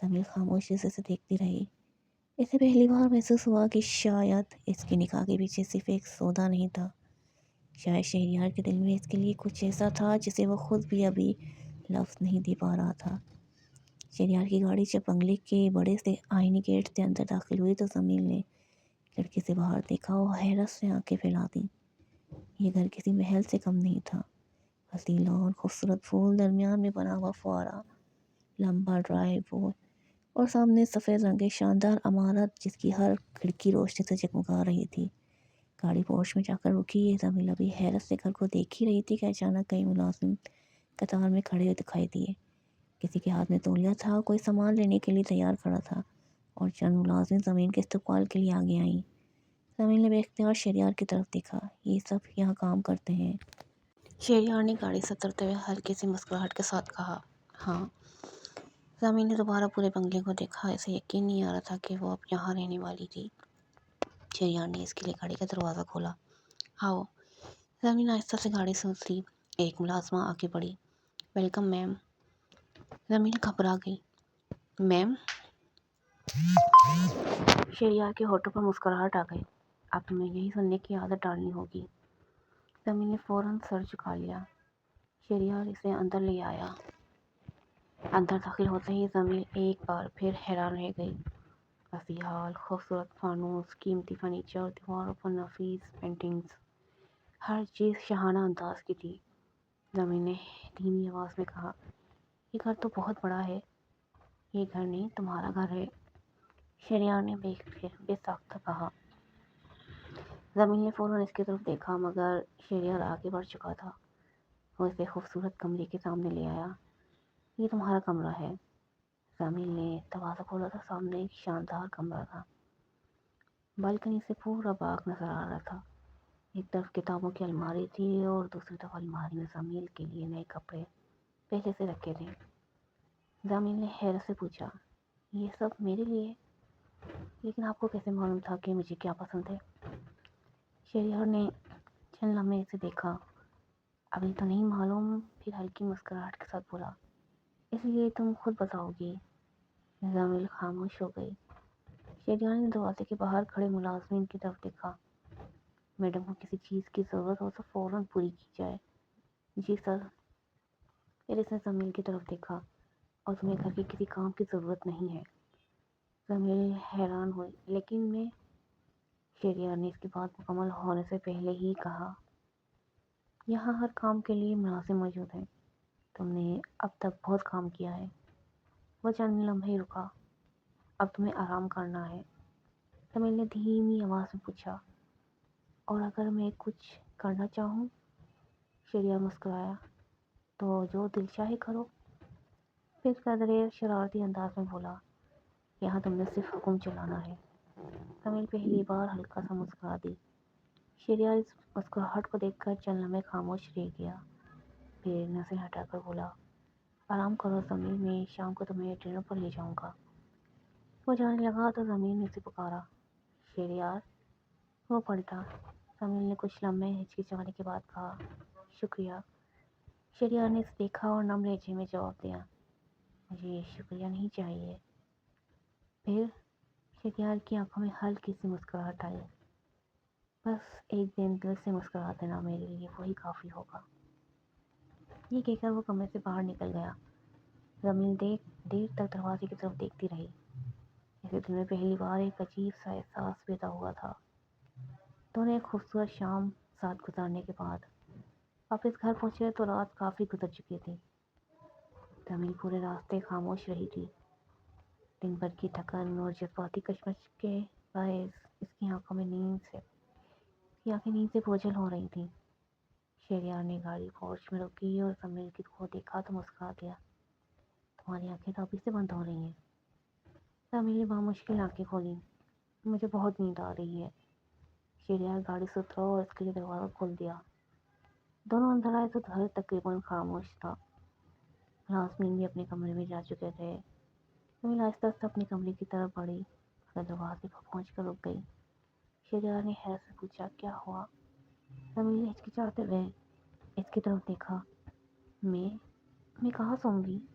زمیل خاموشی سے اسے دیکھتی رہی۔ اسے پہلی بار محسوس ہوا کہ شاید اس کے نکاح کے پیچھے صرف ایک سودا نہیں تھا، شاید شہریار کے دل میں اس کے لیے کچھ ایسا تھا جسے وہ خود بھی ابھی لفظ نہیں دے پا رہا تھا۔ شہریار کی گاڑی جب بنگلے کے بڑے سے آئینی گیٹ سے اندر داخل ہوئی تو زمیل نے کھڑکی سے باہر دیکھا اور حیرت سے آنکھیں پھیلا دیں۔ یہ گھر کسی محل سے کم نہیں تھا۔ وسیع لان، خوبصورت پھول، درمیان میں بنا ہوا فوارہ، لمبا ڈرائیو اور سامنے سفید رنگ کی شاندار عمارت جس کی ہر کھڑکی روشنی سے جگمگا رہی تھی۔ گاڑی پورچ میں جا کر رکی۔ زمیل ابھی حیرت سے گھر کو دیکھ ہی رہی تھی کہ اچانک کئی ملازم قطار میں کھڑے ہوئے دکھائی دیے۔ کسی کے ہاتھ میں تولیہ تھا، کوئی سامان لینے کے لیے تیار کھڑا تھا، اور چند ملازم زمین کے استقبال کے لیے آگے آئیں۔ زمیل نے بے اختیار شہریار کی طرف دیکھا، یہ سب یہاں کام کرتے ہیں؟ شہریار نے گاڑی سے اترتے ہوئے ہلکی سی مسکراہٹ کے ساتھ کہا، ہاں۔ زمیل نے دوبارہ پورے بنگلے کو دیکھا۔ اسے یقین نہیں آ رہا تھا کہ وہ اب یہاں رہنے والی تھی۔ شہریار نے اس کے لیے گاڑی کا دروازہ کھولا۔ آؤ۔ زمیل آہستہ سے گاڑی سے اتری۔ ایک ملازمہ آگے بڑھی، ویلکم میم۔ زمیل گھبرا گئی، میم؟ شہریار کے ہونٹوں پر مسکراہٹ آ گئی، اب تمہیں یہی سننے کی عادت ڈالنی ہوگی۔ زمیل نے فوراً سر جھکا لیا۔ شہریار اسے اندر لے آیا۔ اندر داخل ہوتے ہی زمیل ایک بار پھر حیران رہ گئی۔ وسیع ہال، خوبصورت فانوس، قیمتی فرنیچر، دیواروں پر نفیس پینٹنگز، ہر چیز شاہانہ انداز کی تھی۔ زمیل نے دھیمی آواز میں کہا، یہ گھر تو بہت بڑا ہے۔ یہ گھر نہیں، تمہارا گھر ہے، شہریار نے بے ساختہ کہا۔ زمیل نے فوراً اس کی طرف دیکھا، مگر شہریار آگے بڑھ چکا تھا۔ وہ اسے خوبصورت کمرے کے سامنے لے آیا۔ یہ تمہارا کمرہ ہے۔ زمیل نے دروازہ کھولا تو سامنے ایک شاندار کمرہ تھا۔ بالکنی سے پورا باغ نظر آ رہا تھا۔ ایک طرف کتابوں کی الماری تھی اور دوسری طرف الماری میں زمیل کے لیے نئے کپڑے پہلے سے رکھے تھے۔ زمیل نے حیرت سے پوچھا، یہ سب میرے لیے؟ لیکن آپ کو کیسے معلوم تھا کہ مجھے کیا پسند ہے؟ شہریار نے چند لمحے اسے دیکھا، ابھی تو نہیں معلوم، پھر ہلکی مسکراہٹ کے ساتھ بولا، اس لیے تم خود بتاؤ گی؟ زمین خاموش ہو گئی۔ شریان نے دروازے کے باہر کھڑے ملازمین کی طرف دیکھا۔ میڈم کو کسی چیز کی ضرورت ہو تو فوراً پوری کی جائے۔ جی سر۔ پھر اس نے زمین کی طرف دیکھا، اور تمہیں گھر کے کسی کام کی ضرورت نہیں ہے؟ زمین حیران ہوئی، لیکن میں شہریار نے اس کی بات مکمل ہونے سے پہلے ہی کہا، یہاں ہر کام کے لیے ملازم موجود ہیں، تم نے اب تک بہت کام کیا ہے۔ وہ چند لمحے رکا، اب تمہیں آرام کرنا ہے۔ زمین نے دھیمی آواز میں پوچھا، اور اگر میں کچھ کرنا چاہوں؟ شہریار مسکرایا، تو جو دل چاہے کرو۔ پھر قدرے شرارتی انداز میں بولا، یہاں تم نے صرف حکم چلانا ہے۔ زمین پہلی بار ہلکا سا مسکرا دی۔ شہریار اس مسکراہٹ کو دیکھ کر چند لمحے خاموش رہ گیا، پھر نظر ہٹا کر بولا، آرام کرو زمین، میں شام کو تمہیں ڈنر پر لے جاؤں گا۔ وہ جانے لگا تو زمین نے اسے پکارا، شہریار۔ وہ پلٹا۔ زمین نے کچھ لمحے ہچکچانے کے بعد کہا، شکریہ۔ شہریار نے اسے دیکھا اور نم لہجے میں جواب دیا، مجھے شکریہ نہیں چاہیے۔ پھر شہریار کی آنکھوں میں ہلکی سی مسکراہٹ آئی، بس ایک دن دل سے مسکرا دینا میرے لیے وہی کافی ہوگا۔ یہ کہہ کر وہ کمرے سے باہر نکل گیا۔ زمین دیر تک دروازے کی طرف دیکھتی رہی، جیسے دل میں پہلی بار ایک عجیب سا احساس پیدا ہوا تھا۔ دونوں ایک خوبصورت شام ساتھ گزارنے کے بعد واپس گھر پہنچے تو رات کافی گزر چکی تھی۔ زمین پورے راستے خاموش رہی تھی۔ دن بھر کی تھکن اور جذباتی کشمکش کے باعث اس کی آنکھیں نیند سے بوجھل ہو رہی تھیں۔ شہریار نے گاڑی پورچ میں روکی اور زمین کو دیکھا تو مسکرا دیا، تمہاری آنکھیں تو ابھی سے بند ہو رہی ہیں۔ زمین نے بامشکل آنکھیں کھولی، مجھے بہت نیند آ رہی ہے۔ شہریار گاڑی سے اترا اور اس کے لیے دروازہ کھول دیا۔ دونوں اندر آئے تو گھر تقریباً خاموش تھا۔ ملازمین بھی اپنے کمرے میں جا چکے تھے۔ زمین آہستہ آہستہ اپنے کمرے کی طرف بڑھی اور دروازے پر پہنچ کر رک گئی۔ شہریار نے حیرت سے پوچھا، کیا ہوا؟ زمین نے ہچکچاتے ہوئے اس کی طرف دیکھا، میں کہاں سوں گی؟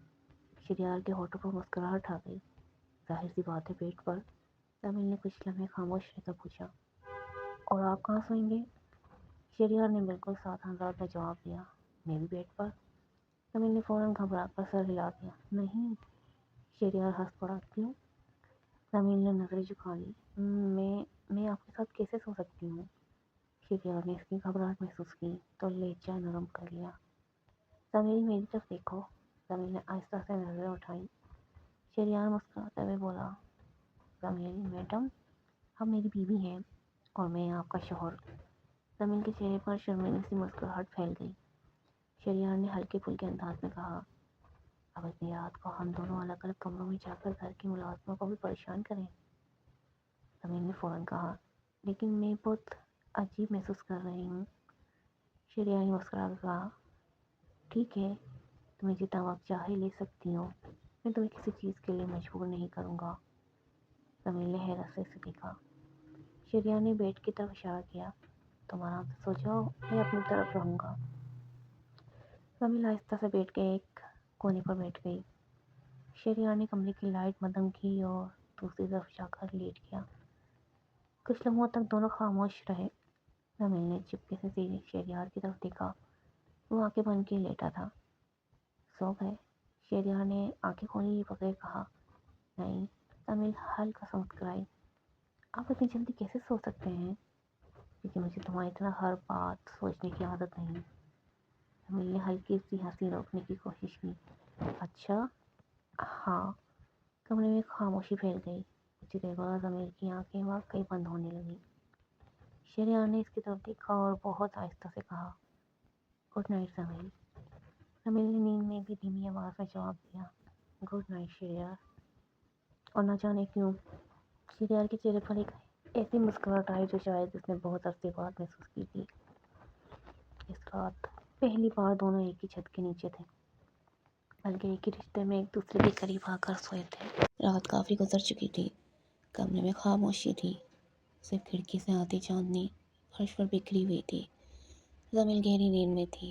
شہریار کے ہونٹوں پر مسکراہٹ آ گئی، ظاہر سی بات ہے پیٹ پر۔ زمین نے کچھ لمحے خاموش رہ کر پوچھا، اور آپ کہاں سوئیں گے؟ شہریار نے بالکل سادہ انداز میں جواب دیا، میں بھی بیڈ پر۔ زمین نے فوراً گھبرا کر سر ہلا دیا، نہیں۔ شہریار ہنس پڑا، کیوں؟ زمین نے نظریں جھکا لی، میں آپ کے ساتھ کیسے سو سکتی ہوں؟ شہریار نے اس کی گھبراہٹ محسوس کی تو لہجہ نرم کر لیا، زمین میری طرف دیکھو۔ زمین نے آہستہ سے نظریں اٹھائیں۔ شہریار مسکراتے ہوئے بولا، زمین میڈم، آپ میری بیوی ہیں اور میں آپ کا شوہر۔ زمین کے چہرے پر شرمیلی سی مسکراہٹ پھیل گئی۔ شہریار نے ہلکے پھلکے انداز میں کہا، اب اتنی رات کو ہم دونوں الگ الگ کمروں میں جا کر گھر کی ملازموں کو بھی پریشان کریں؟ زمین نے فوراً کہا، لیکن میں بہت عجیب محسوس کر رہی ہوں۔ شہریار نے مسکرا کر کہا، ٹھیک ہے، تمہیں جتنا وقت چاہے لے سکتی ہو، میں تمہیں کسی چیز کے لیے مجبور نہیں کروں گا۔ زمین نے حیرت سے اسے دیکھا۔ شہریار نے بیڈ کی طرف اشارہ کیا، تم آرام سے سو جاؤ، میں اپنی طرف رہوں گا۔ زمین آہستہ سے بیڈ کے ایک کونے پر بیٹھ گئی۔ شہریار نے کمرے کی لائٹ مدھم کی اور دوسری طرف جا کر لیٹ گیا۔ کچھ لمحوں تک دونوں خاموش رہے۔ زمین نے چپکے سے شہریار کی طرف دیکھا، وہ آنکھیں بند کیے لیٹا تھا۔ سو گئے؟ شہریار نے آنکھیں کھولی بغیر کہا، نہیں۔ زمین ہلکا سا مسکرائی، آپ اتنی جلدی کیسے سو سکتے ہیں؟ کیونکہ مجھے تمہاری طرح ہر بات سوچنے کی عادت نہیں۔ زمین نے ہلکی سی ہنسی روکنے کی کوشش کی، اچھا؟ ہاں۔ کمرے میں خاموشی پھیل گئی۔ کچھ دیر بعد زمین کی آنکھیں واقعی بند ہونے لگیں۔ شہریار نے اس کی طرف دیکھا اور بہت آہستہ سے کہا، گڈ نائٹ زمین۔ زمین نے نیند میں بھی دھیمی آواز میں جواب دیا، گڈ نائٹ شہریار۔ اور نہ جانے کیوں شہریار کے چہرے پر ایک ایسی مسکراہٹ آئی جو شاید اس نے بہت عرصے بعد محسوس کی تھی۔ اس رات پہلی بار دونوں ایک ہی چھت کے نیچے تھے، بلکہ ایک ہی رشتے میں ایک دوسرے کے قریب آ کر سوئے تھے۔ رات کافی گزر چکی تھی، کمرے میں خاموشی تھی، صرف کھڑکی سے آتی چاندنی فرش پر بکھری ہوئی تھی۔ زمین گہری نیند میں تھی،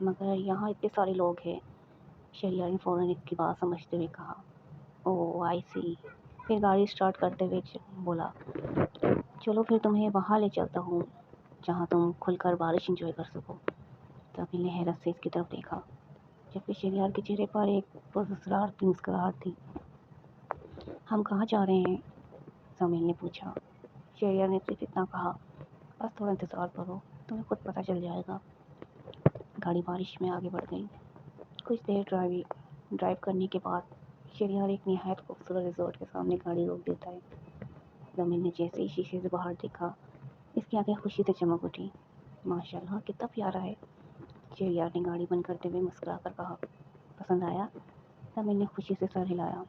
مگر یہاں اتنے سارے لوگ ہیں۔ شہریار نے فوراً اس کی بات سمجھتے ہوئے کہا، او آئی سی۔ پھر گاڑی اسٹارٹ کرتے ہوئے بولا، چلو پھر تمہیں وہاں لے چلتا ہوں جہاں تم کھل کر بارش انجوائے کر سکو۔ سبھی نے حیرت سے اس کی طرف دیکھا، جبکہ شہریار کے چہرے پر ایک پراسرار مسکراہٹ تھی۔ ہم کہاں جا رہے ہیں؟ سمیل نے پوچھا۔ شہریار نے صرف اتنا کہا، بس تھوڑا انتظار کرو، تمہیں خود پتہ چل جائے گا۔ گاڑی بارش میں آگے بڑھ گئی۔ کچھ دیر ڈرائیو کرنے کے بعد شہریار ایک نہایت خوبصورت ریزورٹ کے سامنے گاڑی روک دیتا ہے۔ زمین نے جیسے ہی شیشے سے باہر دیکھا، اس کی آنکھیں خوشی سے چمک اٹھی۔ ماشاء اللہ، کتنا پیارا ہے، شہریار نے گاڑی بند کرتے ہوئے مسکرا کر کہا۔ پسند آیا؟ زمین نے خوشی سے سر ہلایا۔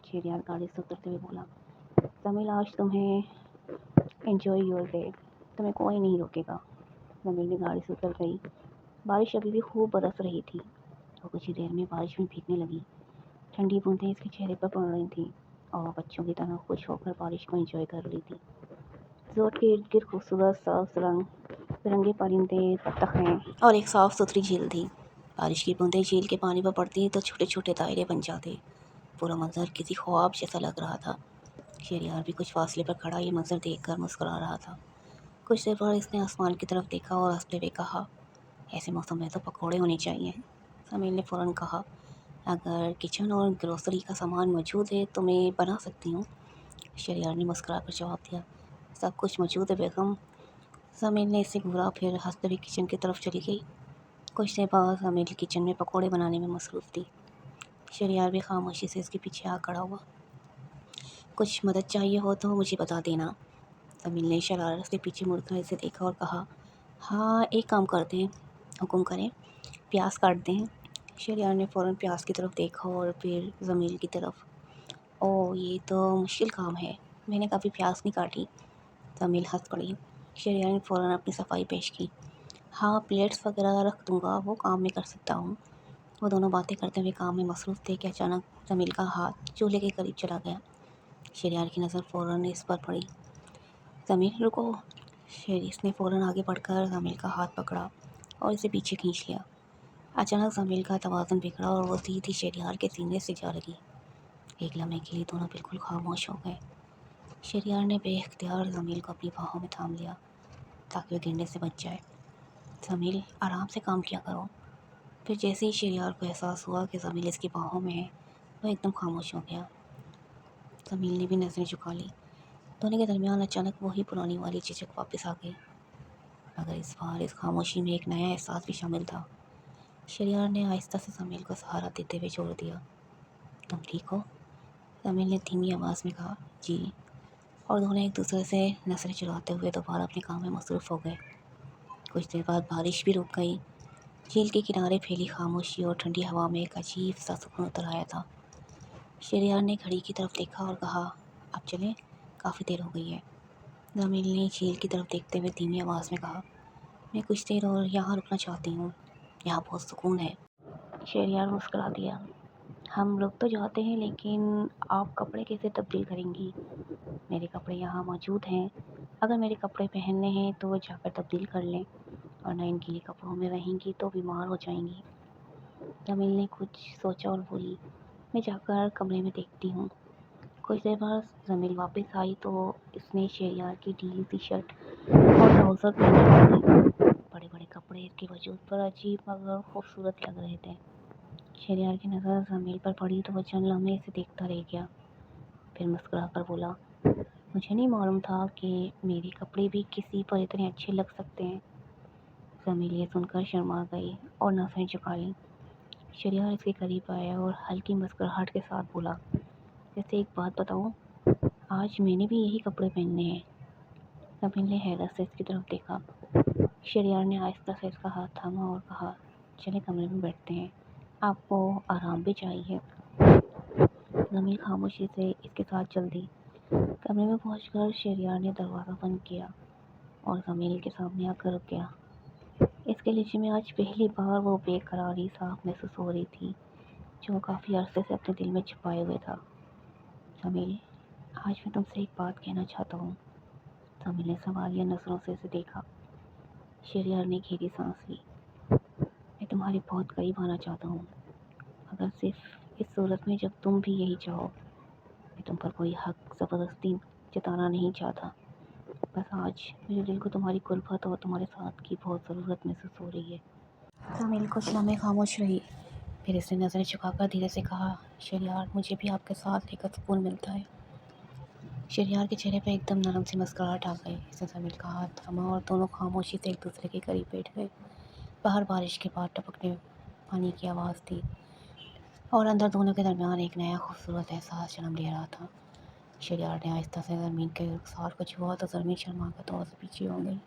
شہریار گاڑی سے اترتے ہوئے بولا، زمین آج تمہیں انجوائے یور ڈے، تمہیں کوئی نہیں روکے گا۔ زمین نے گاڑی سے اتر گئی۔ بارش ابھی بھی خوب برس رہی تھی اور کچھ ہی دیر میں بارش میں بھیگنے لگی۔ ٹھنڈی بوندیں اس کے چہرے پر پڑ رہی تھیں اور بچوں کی طرح خوش ہو کر بارش کو انجوائے کر رہی تھی۔ ریزورٹ کے ارد گرد خوبصورت سبز رنگ برنگے پرندے، بطخیں اور ایک صاف ستھری جھیل تھی۔ بارش کی بوندیں جھیل کے پانی پر پڑتی تو چھوٹے چھوٹے دائرے بن جاتے۔ پورا منظر کسی خواب جیسا لگ رہا تھا۔ شہریار بھی کچھ فاصلے پر کھڑا یہ منظر دیکھ کر مسکرا رہا تھا۔ کچھ دیر بعد اس نے آسمان کی طرف دیکھا اور ہنستے ہوئے کہا، ایسے موسم میں تو پکوڑے ہونے چاہیے۔ سمیل نے فوراً کہا، اگر کچن اور گروسری کا سامان موجود ہے تو میں بنا سکتی ہوں۔ شہریار نے مسکرا کر جواب دیا، سب کچھ موجود ہے بیگم۔ سمیل نے اسے گھورا، پھر ہنستے ہوئے کچن کی طرف چلی گئی۔ کچھ دیر بعد سمیل کچن میں پکوڑے بنانے میں مصروف تھی۔ شہریار بھی خاموشی سے اس کے پیچھے آ کھڑا ہوا۔ کچھ مدد چاہیے ہو تو مجھے بتا دینا۔ سمیل نے شرارت سے پیچھے مڑ کر اسے دیکھا اور کہا، ہاں ایک کام کرتے ہیں، حکم کریں، پیاز کاٹ دیں۔ شہریار نے فوراً پیاز کی طرف دیکھا اور پھر زمیل کی طرف۔ او یہ تو مشکل کام ہے، میں نے کبھی پیاز نہیں کاٹی۔ زمیل ہنس پڑی۔ شہریار نے فوراً اپنی صفائی پیش کی، ہاں پلیٹس وغیرہ رکھ دوں گا، وہ کام میں کر سکتا ہوں۔ وہ دونوں باتیں کرتے ہوئے کام میں مصروف تھے کہ اچانک زمیل کا ہاتھ چولہے کے قریب چلا گیا۔ شہریار کی نظر فوراً اس پر پڑی۔ زمیل رکو۔ اس نے فوراً آگے بڑھ کر زمیل کا ہاتھ پکڑا اور اسے پیچھے کھینچ لیا۔ اچانک زمیل کا توازن بگڑا اور وہ سیدھی شہریار کے سینے سے جا لگی۔ ایک لمحے کے لیے دونوں بالکل خاموش ہو گئے۔ شہریار نے بے اختیار زمیل کو اپنی باہوں میں تھام لیا تاکہ وہ گرنے سے بچ جائے۔ زمیل آرام سے کام کیا کرو۔ پھر جیسے ہی شہریار کو احساس ہوا کہ زمیل اس کی باہوں میں ہے، وہ ایک دم خاموش ہو گیا۔ زمیل نے بھی نظریں جھکا لی۔ دونوں کے درمیان اچانک وہی پرانی والی جھجک واپس آ گئی، مگر اس بار اس خاموشی میں ایک نیا احساس بھی شامل تھا۔ شہریار نے آہستہ سے زمیل کو سہارا دیتے ہوئے چھوڑ دیا۔ تم ٹھیک ہو؟ زمیل نے دھیمی آواز میں کہا، جی۔ اور دونوں ایک دوسرے سے نظریں چراتے ہوئے دوبارہ اپنے کام میں مصروف ہو گئے۔ کچھ دیر بعد بارش بھی رک گئی۔ جھیل کے کنارے پھیلی خاموشی اور ٹھنڈی ہوا میں ایک عجیب سا سکون اتر آیا تھا۔ شہریار نے گھڑی کی طرف دیکھا اور کہا، اب چلیں، کافی دیر ہو گئی ہے۔ زمیل نے جھیل کی طرف دیکھتے ہوئے دھیمی آواز میں کہا، میں کچھ دیر اور یہاں رکنا چاہتی ہوں، یہاں بہت سکون ہے۔ شہریار مسکرا دیا، ہم رک تو جاتے ہیں لیکن آپ کپڑے کیسے تبدیل کریں گی؟ میرے کپڑے یہاں موجود ہیں، اگر میرے کپڑے پہننے ہیں تو جا کر تبدیل کر لیں، ورنہ ان گیلے کپڑوں میں رہیں گی تو بیمار ہو جائیں گی۔ زمیل نے کچھ سوچا اور بولی، میں جا کر کمرے میں دیکھتی ہوں۔ کچھ دیر بعد زمیل واپس آئی تو اس نے شہریار کی ڈھیلی ٹی شرٹ اور ٹراؤزر پہنے ہوئے تھے۔ بڑے بڑے کپڑے اس کے وجود پر عجیب مگر خوبصورت لگ رہے تھے۔ شہریار کی نظر زمیل پر پڑی تو وہ چند لمحے اسے دیکھتا رہ گیا، پھر مسکرا کر بولا، مجھے نہیں معلوم تھا کہ میرے کپڑے بھی کسی پر اتنے اچھے لگ سکتے ہیں۔ زمیل یہ سن کر شرما گئی اور نظریں جھکا لیں۔ شہریار اس کے قریب آیا اور ہلکی مسکراہٹ کے ساتھ بولا، ویسے ایک بات بتاؤں، آج میں نے بھی یہی کپڑے پہننے ہیں۔ زمیل نے حیرت سے اس کی طرف دیکھا۔ شہریار نے آہستہ سے اس کا ہاتھ تھاما اور کہا، چلیں کمرے میں بیٹھتے ہیں، آپ کو آرام بھی چاہیے۔ زمیل خاموشی سے اس کے ساتھ چل دی۔ کمرے میں پہنچ کر شہریار نے دروازہ بند کیا اور زمیل کے سامنے آ کر رک گیا۔ اس کے لہجے میں آج پہلی بار وہ بے قراری صاف محسوس ہو رہی تھی جو کافی عرصے سے اپنے دل میں چھپائے ہوئے تھا۔ زمیل، آج میں تم سے ایک بات کہنا چاہتا ہوں۔ زمیل نے سوالیہ نظروں سے اسے دیکھا۔ شہریار نے گہری سانس لی، میں تمہارے بہت قریب آنا چاہتا ہوں، مگر صرف اس صورت میں جب تم بھی یہی چاہو۔ میں تم پر کوئی حق زبردستی جتانا نہیں چاہتا، بس آج میرے دل کو تمہاری قربت اور تمہارے ساتھ کی بہت ضرورت محسوس ہو رہی ہے۔ سمیل کچھ لمحے خاموش رہی، پھر اس نے نظریں جھکا کر دھیرے سے کہا، شہریار، مجھے بھی آپ کے ساتھ رہ کر سکون ملتا ہے۔ شہریار کے چہرے پہ ایک دم نرم سی مسکراہٹ آ گئی۔ اس نے سمیل کا ہاتھ تھاما اور دونوں خاموشی سے ایک دوسرے کے قریب بیٹھ گئے۔ باہر بارش کے بعد ٹپکنے پانی کی آواز تھی اور اندر دونوں کے درمیان ایک نیا خوبصورت احساس جنم لے رہا تھا۔ شہریار نے آہستہ سے زمین کے رخسار کو چھوا تو زمین شرما کر دور سے پیچھے ہو گئی۔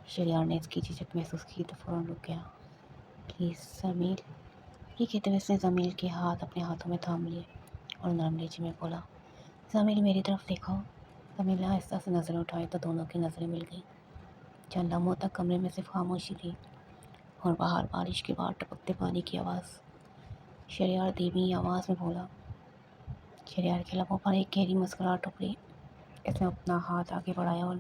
شہریار نے اس کی جھجک محسوس کی تو فوراً رک گیا۔ پلیز سمیل، یہ کہتے ہوئے اس نے زمین کے ہاتھ اپنے ہاتھوں میں تھام لیے اور نرم لہجے میں بولا، زمین میری طرف دیکھو۔ زمین نے آہستہ سے نظریں اٹھائی تو دونوں کی نظریں مل گئیں۔ چند لمحوں تک کمرے میں صرف خاموشی تھی اور باہر بارش کے بعد ٹپکتے پانی کی آواز۔ شہریار دھیمی آواز میں بولا۔ شہریار کے لبوں پر ایک گہری مسکراہٹ ابھری۔ اس نے اپنا ہاتھ آگے بڑھایا اور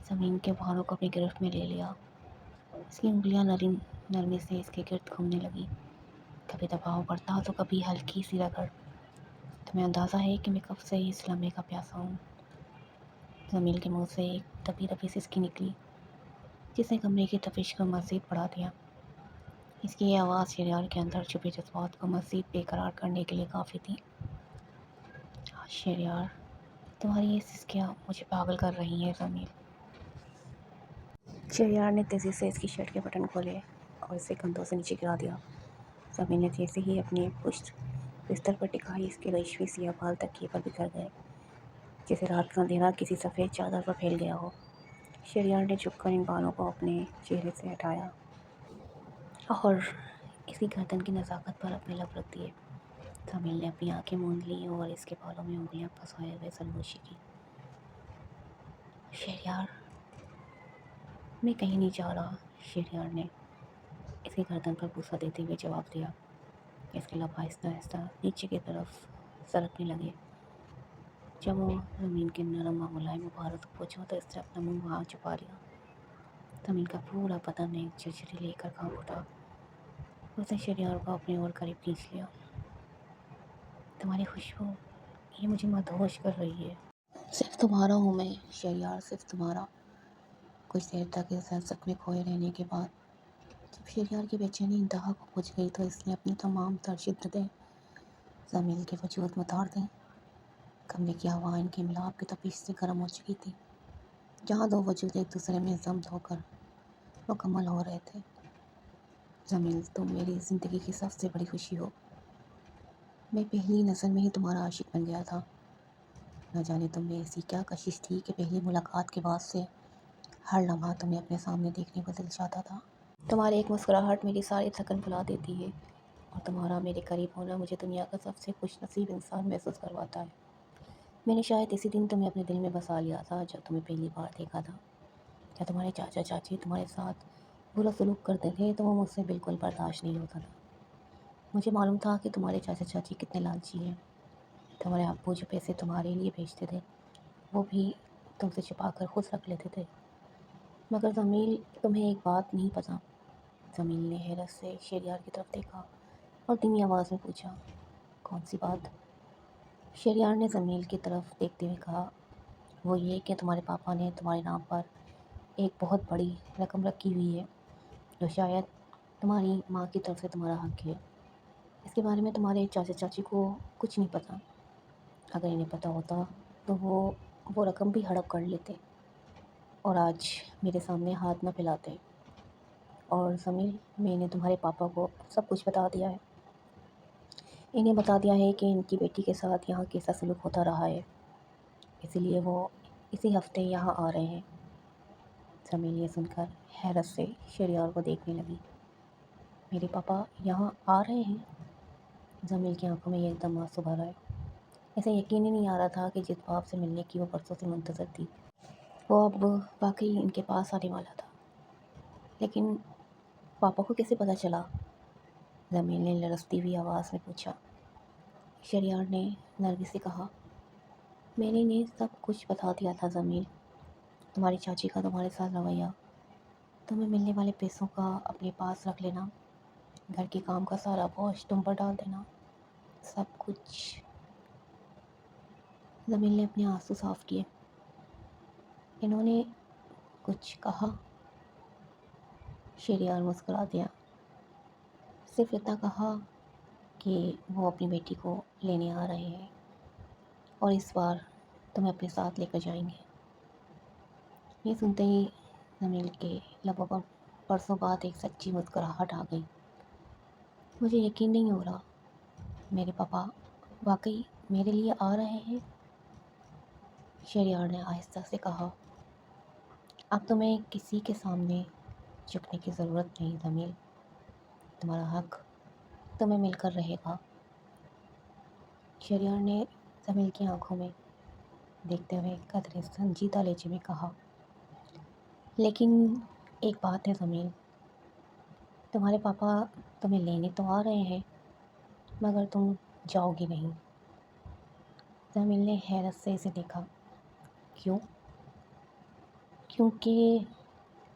زمین کے بالوں کو اپنی گرفت میں لے لیا۔ اس کی انگلیاں نرمی سے اس کے گرد گھومنے لگی، کبھی دباؤ بڑھتا تو کبھی ہلکی سی رگڑ۔ تمہیں اندازہ ہے کہ میں کب سے اس لمحے کا پیاسا ہوں؟ زمین کے منہ سے ایک دبی دبی سسکی نکلی جس نے کمرے کی تپش کو مزید بڑھا دیا۔ اس کی یہ آواز شہریار کے اندر چھپے جذبات کو مزید بے قرار کرنے کے لیے کافی تھی۔ شہریار، تمہاری یہ سسکیاں مجھے پاگل کر رہی ہیں زمین۔ شہریار نے تیزی سے اس کی شرٹ کے بٹن کھولے اور اسے کندھوں سے نیچے گرا دیا۔ زمین نے جیسے ہی اپنی پشت بستر پر ٹکائی، اس کے ریشمی سیاہ بال تکیے پر بکھر گئے، جیسے رات کا اندھیرا کسی سفید چادر پر پھیل گیا ہو۔ شہریار نے جھک کر ان بالوں کو اپنے چہرے سے ہٹایا اور اس کی گردن کی نزاکت پر اپنے لب رکھ دیے۔ زمین نے اپنی آنکھیں موند لیں اور اس کے بالوں میں انگلیاں پھنسائے ہوئے سرگوشی کی۔ شہریار، میں کہیں نہیں جا رہا، شہریار نے اس کی گردن پر بوسہ دیتے ہوئے جواب دیا۔ اس کے لب آہستہ آہستہ نیچے کی طرف سرکنے لگے۔ جب وہ زمین کے نرم اور ملائم غباروں تک پہنچا تو اس نے اپنا منہ وہاں چھپا لیا۔ زمین کا پورا بدن ایک جھرجھری لے کر کانپ اٹھا۔ اس نے شہریار کو اپنے اور قریب کھینچ لیا۔ تمہاری خوشبو، یہ مجھے مدہوش کر رہی ہے۔ صرف تمہارا ہوں میں شہریار، صرف تمہارا۔ کچھ دیر تک اس لذت میں کھوئے رہنے کے بعد جب شہریار کی بے چینی انتہا کو پہنچ گئی تو اس نے اپنی تمام تر شدتیں زمین کے وجود میں اتار دیں۔ کمرے کی ہوا ان کے ملاپ کی تپش سے گرم ہو چکی تھی، جہاں دو وجود ایک دوسرے میں ضم ہو کر مکمل ہو رہے تھے۔ زمین، تم میری زندگی کی سب سے بڑی خوشی ہو۔ میں پہلی نظر میں ہی تمہارا عاشق بن گیا تھا۔ نہ جانے تم میں ایسی کیا کشش تھی کہ پہلی ملاقات کے بعد سے ہر لمحہ تمہیں اپنے سامنے دیکھنے کو دل چاہتا تھا۔ تمہاری ایک مسکراہٹ میری ساری تھکن بھلا دیتی ہے اور تمہارا میرے قریب ہونا مجھے دنیا کا سب سے خوش نصیب انسان محسوس کرواتا ہے۔ میں نے شاید اسی دن تمہیں اپنے دل میں بسا لیا تھا جب تمہیں پہلی بار دیکھا تھا۔ کیا تمہارے چاچا چاچی تمہارے ساتھ برا سلوک کرتے تھے تو وہ مجھ سے بالکل برداشت نہیں ہوتا تھا۔ مجھے معلوم تھا کہ تمہارے چاچا چاچی کتنے لالچی ہیں۔ تمہارے ابو جو پیسے تمہارے لیے بھیجتے تھے وہ بھی تم سے چھپا کر خود رکھ لیتے تھے۔ مگر زمیل، تمہیں ایک بات نہیں پتہ۔ زمیل نے حیرت سے شہریار کی طرف دیکھا اور دھیمی آواز میں پوچھا، کون سی بات؟ شہریار نے زمیل کی طرف دیکھتے ہوئے کہا، وہ یہ کہ تمہارے پاپا نے تمہارے نام پر ایک بہت بڑی رقم رکھی ہوئی ہے جو شاید تمہاری ماں کی طرف سے تمہارا حق ہے۔ اس کے بارے میں تمہارے چاچا چاچی کو کچھ نہیں پتہ۔ اگر انہیں پتہ ہوتا تو وہ رقم بھی ہڑپ کر لیتے اور آج میرے سامنے ہاتھ نہ پھیلاتے۔ اور زمیل، میں نے تمہارے پاپا کو سب کچھ بتا دیا ہے۔ انہیں بتا دیا ہے کہ ان کی بیٹی کے ساتھ یہاں کیسا سلوک ہوتا رہا ہے، اسی لیے وہ اسی ہفتے یہاں آ رہے ہیں۔ زمیل یہ سن کر حیرت سے شہریار کو دیکھنے لگی۔ میرے پاپا یہاں آ رہے ہیں؟ زمیل کی آنکھوں میں ایک دم آنسو بھر آئے۔ اسے یقین ہی نہیں آ رہا تھا کہ جس باپ سے ملنے کی وہ برسوں سے منتظر تھی وہ اب واقعی ان کے پاس آنے والا تھا۔ لیکن پاپا کو کیسے پتہ چلا؟ زمیل نے لرزتی ہوئی آواز میں پوچھا۔ شہریار نے نرمی سے کہا، میں نے سب کچھ بتا دیا تھا زمیل۔ تمہاری چاچی کا تمہارے ساتھ رویہ، تمہیں ملنے والے پیسوں کا اپنے پاس رکھ لینا، گھر کے کام کا سارا بوجھ تم پر ڈال دینا، سب کچھ۔ زمین نے اپنے آنسو صاف کیے۔ انہوں نے کچھ کہا؟ شہریار مسکرا دیا۔ صرف اتنا کہا کہ وہ اپنی بیٹی کو لینے آ رہے ہیں اور اس بار تمہیں اپنے ساتھ لے کر جائیں گے۔ یہ سنتے ہی زمین کے لبوں پر برسوں بعد ایک سچی مسکراہٹ آ گئی۔ مجھے یقین نہیں ہو رہا، میرے پاپا واقعی میرے لیے آ رہے ہیں، شہریار نے آہستہ سے کہا۔ اب تمہیں کسی کے سامنے جھکنے کی ضرورت نہیں زمین، تمہارا حق تمہیں مل کر رہے گا، شہریار نے زمین کی آنکھوں میں دیکھتے ہوئے قدرے سنجیدہ لہجے میں کہا۔ لیکن ایک بات ہے زمین، تمہارے پاپا تمہیں لینے تو آ رہے ہیں مگر تم جاؤ گی نہیں۔ زمین نے حیرت سے اسے دیکھا۔ کیوں؟ کیونکہ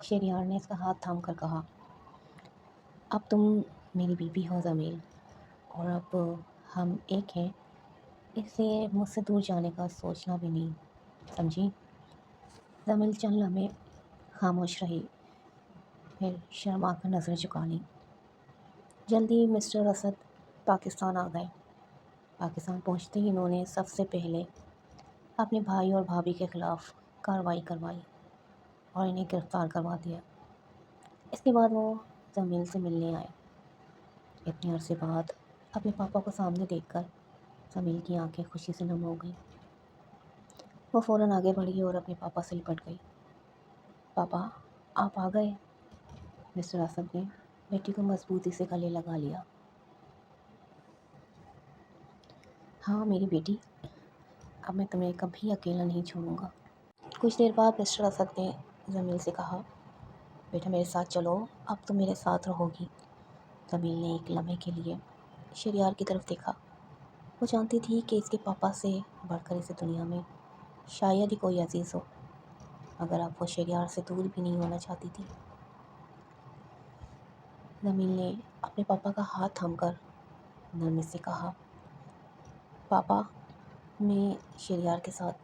شہریار نے اس کا ہاتھ تھام کر کہا، اب تم میری بیوی ہو زمین، اور اب ہم ایک ہیں، اس لیے مجھ سے دور جانے کا سوچنا بھی نہیں، سمجھی؟ زمین چند لمحے خاموش رہی، پھر شرما کر نظر جھکا لی۔ جلدی مسٹر اسد پاکستان آ گئے۔ پاکستان پہنچتے ہی انہوں نے سب سے پہلے اپنے بھائی اور بھابھی کے خلاف کارروائی کروائی اور انہیں گرفتار کروا دیا۔ اس کے بعد وہ زمین سے ملنے آئے۔ اتنے عرصے بعد اپنے پاپا کو سامنے دیکھ کر زمین کی آنکھیں خوشی سے نم ہو گئیں۔ وہ فوراً آگے بڑھی اور اپنے پاپا سے لپٹ گئی۔ پاپا آپ آ گئے؟ مسٹر اسد نے بیٹی کو مضبوطی سے گلے لگا لیا۔ ہاں میری بیٹی، اب میں تمہیں کبھی اکیلا نہیں چھوڑوں گا۔ کچھ دیر بعد مسٹر اسد نے زمین سے کہا، بیٹا میرے ساتھ چلو، اب تم میرے ساتھ رہو گی۔ زمین نے ایک لمحے کے لیے شہریار کی طرف دیکھا۔ وہ جانتی تھی کہ اس کے پاپا سے بڑھ کر اسے دنیا میں شاید ہی کوئی عزیز ہو، مگر اب وہ شہریار سے دور بھی نہیں ہونا چاہتی تھی۔ زمین نے اپنے پاپا کا ہاتھ تھام کر نرمی سے کہا، پاپا میں شہریار کے ساتھ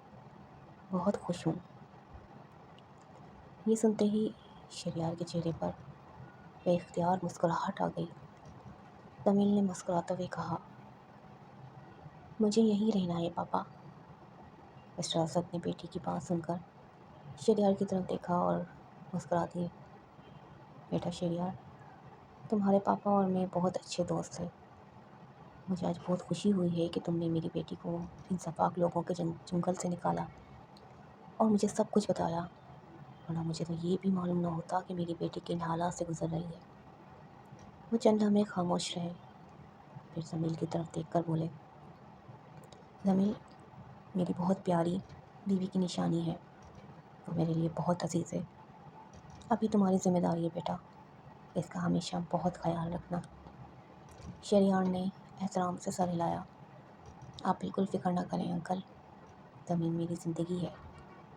بہت خوش ہوں۔ یہ سنتے ہی شہریار کے چہرے پر بے اختیار مسکراہٹ آ گئی۔ زمین نے مسکراتے ہوئے کہا، مجھے یہیں رہنا ہے پاپا۔ مسٹر اسد نے بیٹی کی بات سن کر شہریار کی طرف دیکھا اور مسکرا دیے۔ بیٹا شہریار، تمہارے پاپا اور میں بہت اچھے دوست ہیں۔ مجھے آج بہت خوشی ہوئی ہے کہ تم نے میری بیٹی کو ان سفاک لوگوں کے جنگل سے نکالا اور مجھے سب کچھ بتایا، ورنہ مجھے تو یہ بھی معلوم نہ ہوتا کہ میری بیٹی کن حالات سے گزر رہی ہے۔ وہ چند لمحے خاموش رہے، پھر زمین کی طرف دیکھ کر بولے، زمین میری بہت پیاری بیوی کی نشانی ہے، وہ میرے لیے بہت عزیز ہے۔ ابھی تمہاری ذمہ داری ہے بیٹا، اس کا ہمیشہ بہت خیال رکھنا۔ شہریار نے احترام سے سر ہلایا۔ آپ بالکل فکر نہ کریں انکل، زمین میری زندگی ہے،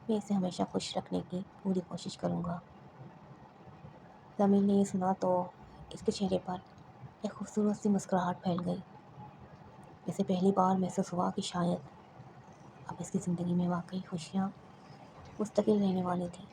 میں اسے ہمیشہ خوش رکھنے کی پوری کوشش کروں گا۔ زمین نے یہ سنا تو اس کے چہرے پر ایک خوبصورت سی مسکراہٹ پھیل گئی۔ اسے پہلی بار محسوس ہوا کہ شاید اب اس کی زندگی میں واقعی خوشیاں مستقل رہنے والی تھیں۔